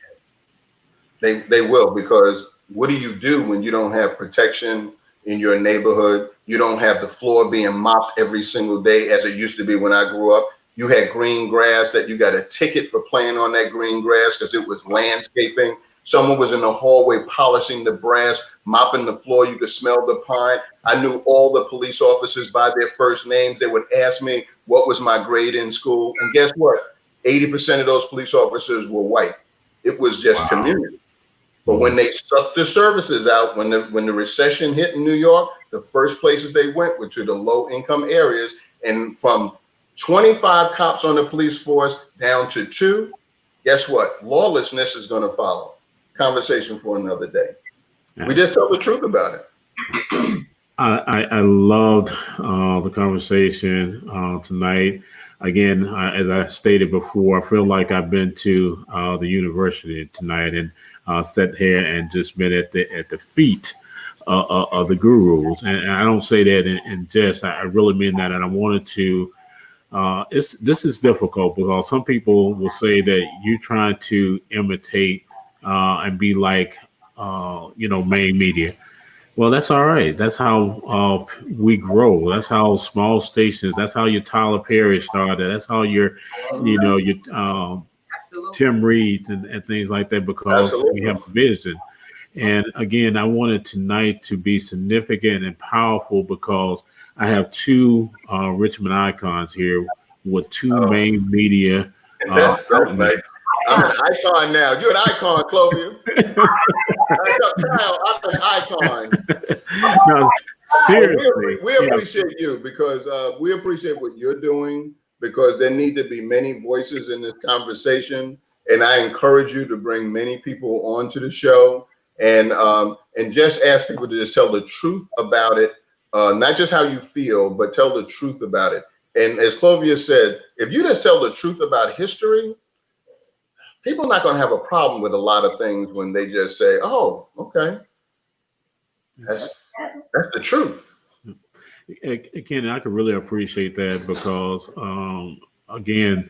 They will, because what do you do when you don't have protection in your neighborhood? You don't have the floor being mopped every single day as it used to be when I grew up. You had green grass that you got a ticket for playing on that green grass because it was landscaping. Someone was in the hallway polishing the brass, mopping the floor. You could smell the pine. I knew all the police officers by their first names. They would ask me what was my grade in school. And guess what? 80% of those police officers were white. It was just community. But when they sucked the services out, when the recession hit in New York, the first places they went were to the low income areas. And from 25 cops on the police force down to 2, guess what? Lawlessness is going to follow. Conversation for another day. We just tell the truth about it. I loved the conversation tonight. Again, as I stated before, I feel like I've been to the university tonight and sat here and just been at the feet of the gurus. And I don't say that in jest. I really mean that. And I wanted to. This is difficult because some people will say that you're trying to imitate and be like main media. Well, that's all right. That's how we grow. That's how small stations. That's how your Tyler Perry started. That's how your Tim Reeds and things like that, because we have a vision. And again, I wanted tonight to be significant and powerful because I have 2 Richmond icons here with 2 main media. That's nice. I'm an icon now. You're an icon, Clovia. Kyle, I'm an icon. No, seriously, we appreciate you because we appreciate what you're doing, because there need to be many voices in this conversation. And I encourage you to bring many people onto the show and just ask people to just tell the truth about it. Not just how you feel, but tell the truth about it. And as Clovia said, if you just tell the truth about history, people are not going to have a problem with a lot of things when they just say, "Oh, okay, that's the truth." Again, I could really appreciate that because, again,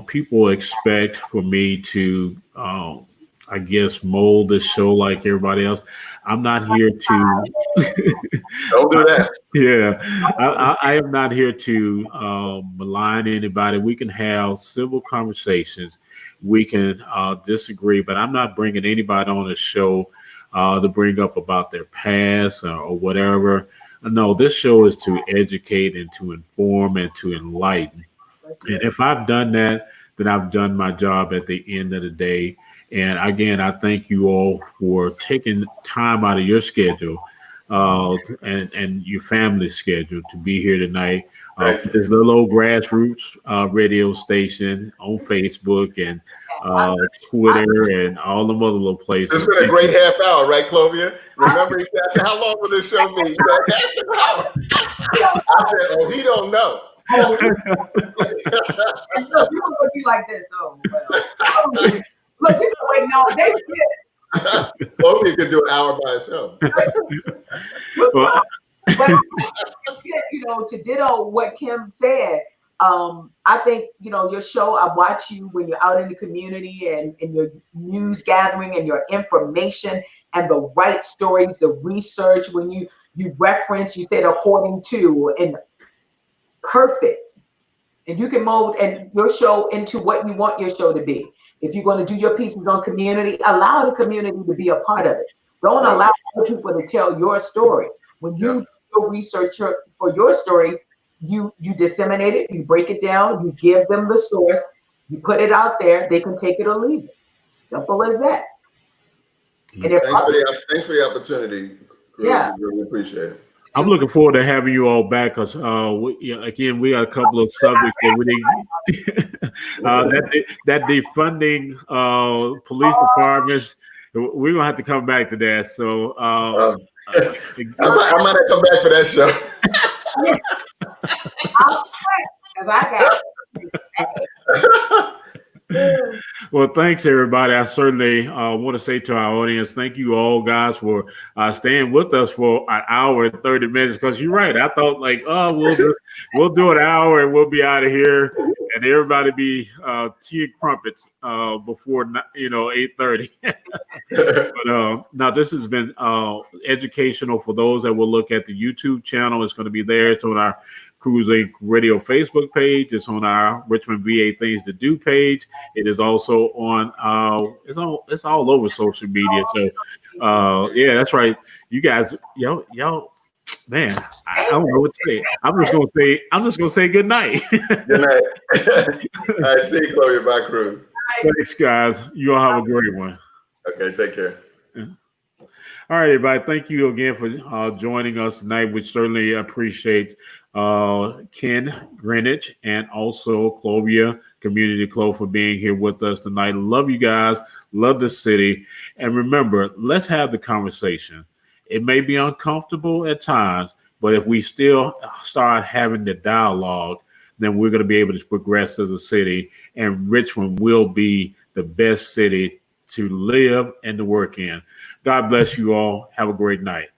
people expect for me to, I guess, mold this show like everybody else. I'm not here to. Don't do that. Yeah, I am not here to malign anybody. We can have civil conversations. We can disagree, but I'm not bringing anybody on the show to bring up about their past or whatever. No, this show is to educate and to inform and to enlighten. And if I've done that, then I've done my job at the end of the day. And again, I thank you all for taking time out of your schedule and your family schedule to be here tonight. This little old grassroots radio station on Facebook and Twitter and all them other little places. It's been a great half hour, right, Clovia? Remember, he said, "How long will this show be?" He said, "Half an hour." I said, "Oh, he don't know." Look, you don't be like this. Oh, well. Look, you know, waiting all day. Clovia could do an hour by herself. Well, but to ditto what Kim said, I think, your show, I watch you when you're out in the community and your news gathering and your information and the right stories, the research, when you reference, you said according to, and perfect. And you can mold and your show into what you want your show to be. If you're going to do your pieces on community, allow the community to be a part of it. Don't allow other people to tell your story. When you do your research for your story, you disseminate it, you break it down, you give them the source, you put it out there, they can take it or leave it. Simple as that. And thanks for the opportunity. Cruz. Yeah. Really appreciate it. I'm looking forward to having you all back because, again, we got a couple of subjects that we didn't. That defunding police departments, we're gonna have to come back to that. So I might have come back for that show. Because I got Well, thanks, everybody. I certainly want to say to our audience, thank you all, guys, for staying with us for an hour and 30 minutes. Because you're right. I thought we'll do an hour and we'll be out of here, and everybody be tea and crumpets before 8:30. But now this has been educational for those that will look at the YouTube channel. It's going to be there. It's on our Cruise Inc. Radio Facebook page. It's on our Richmond VA Things to Do page. It is also on it's all over social media. So yeah, that's right. You guys, y'all, man, I don't know what to say. I'm just gonna say good night. Good night. All right, see you, Clovia. Bye, Cruz. Thanks, guys. You all have a great one. Okay, take care. Yeah. All right, everybody. Thank you again for joining us tonight. We certainly appreciate Ken Grinnage and also Clovia Community Club for being here with us tonight. Love you guys. Love the city. And remember, let's have the conversation. It may be uncomfortable at times, but if we still start having the dialogue, then we're going to be able to progress as a city, and Richmond will be the best city to live and to work in. God bless you all. Have a great night.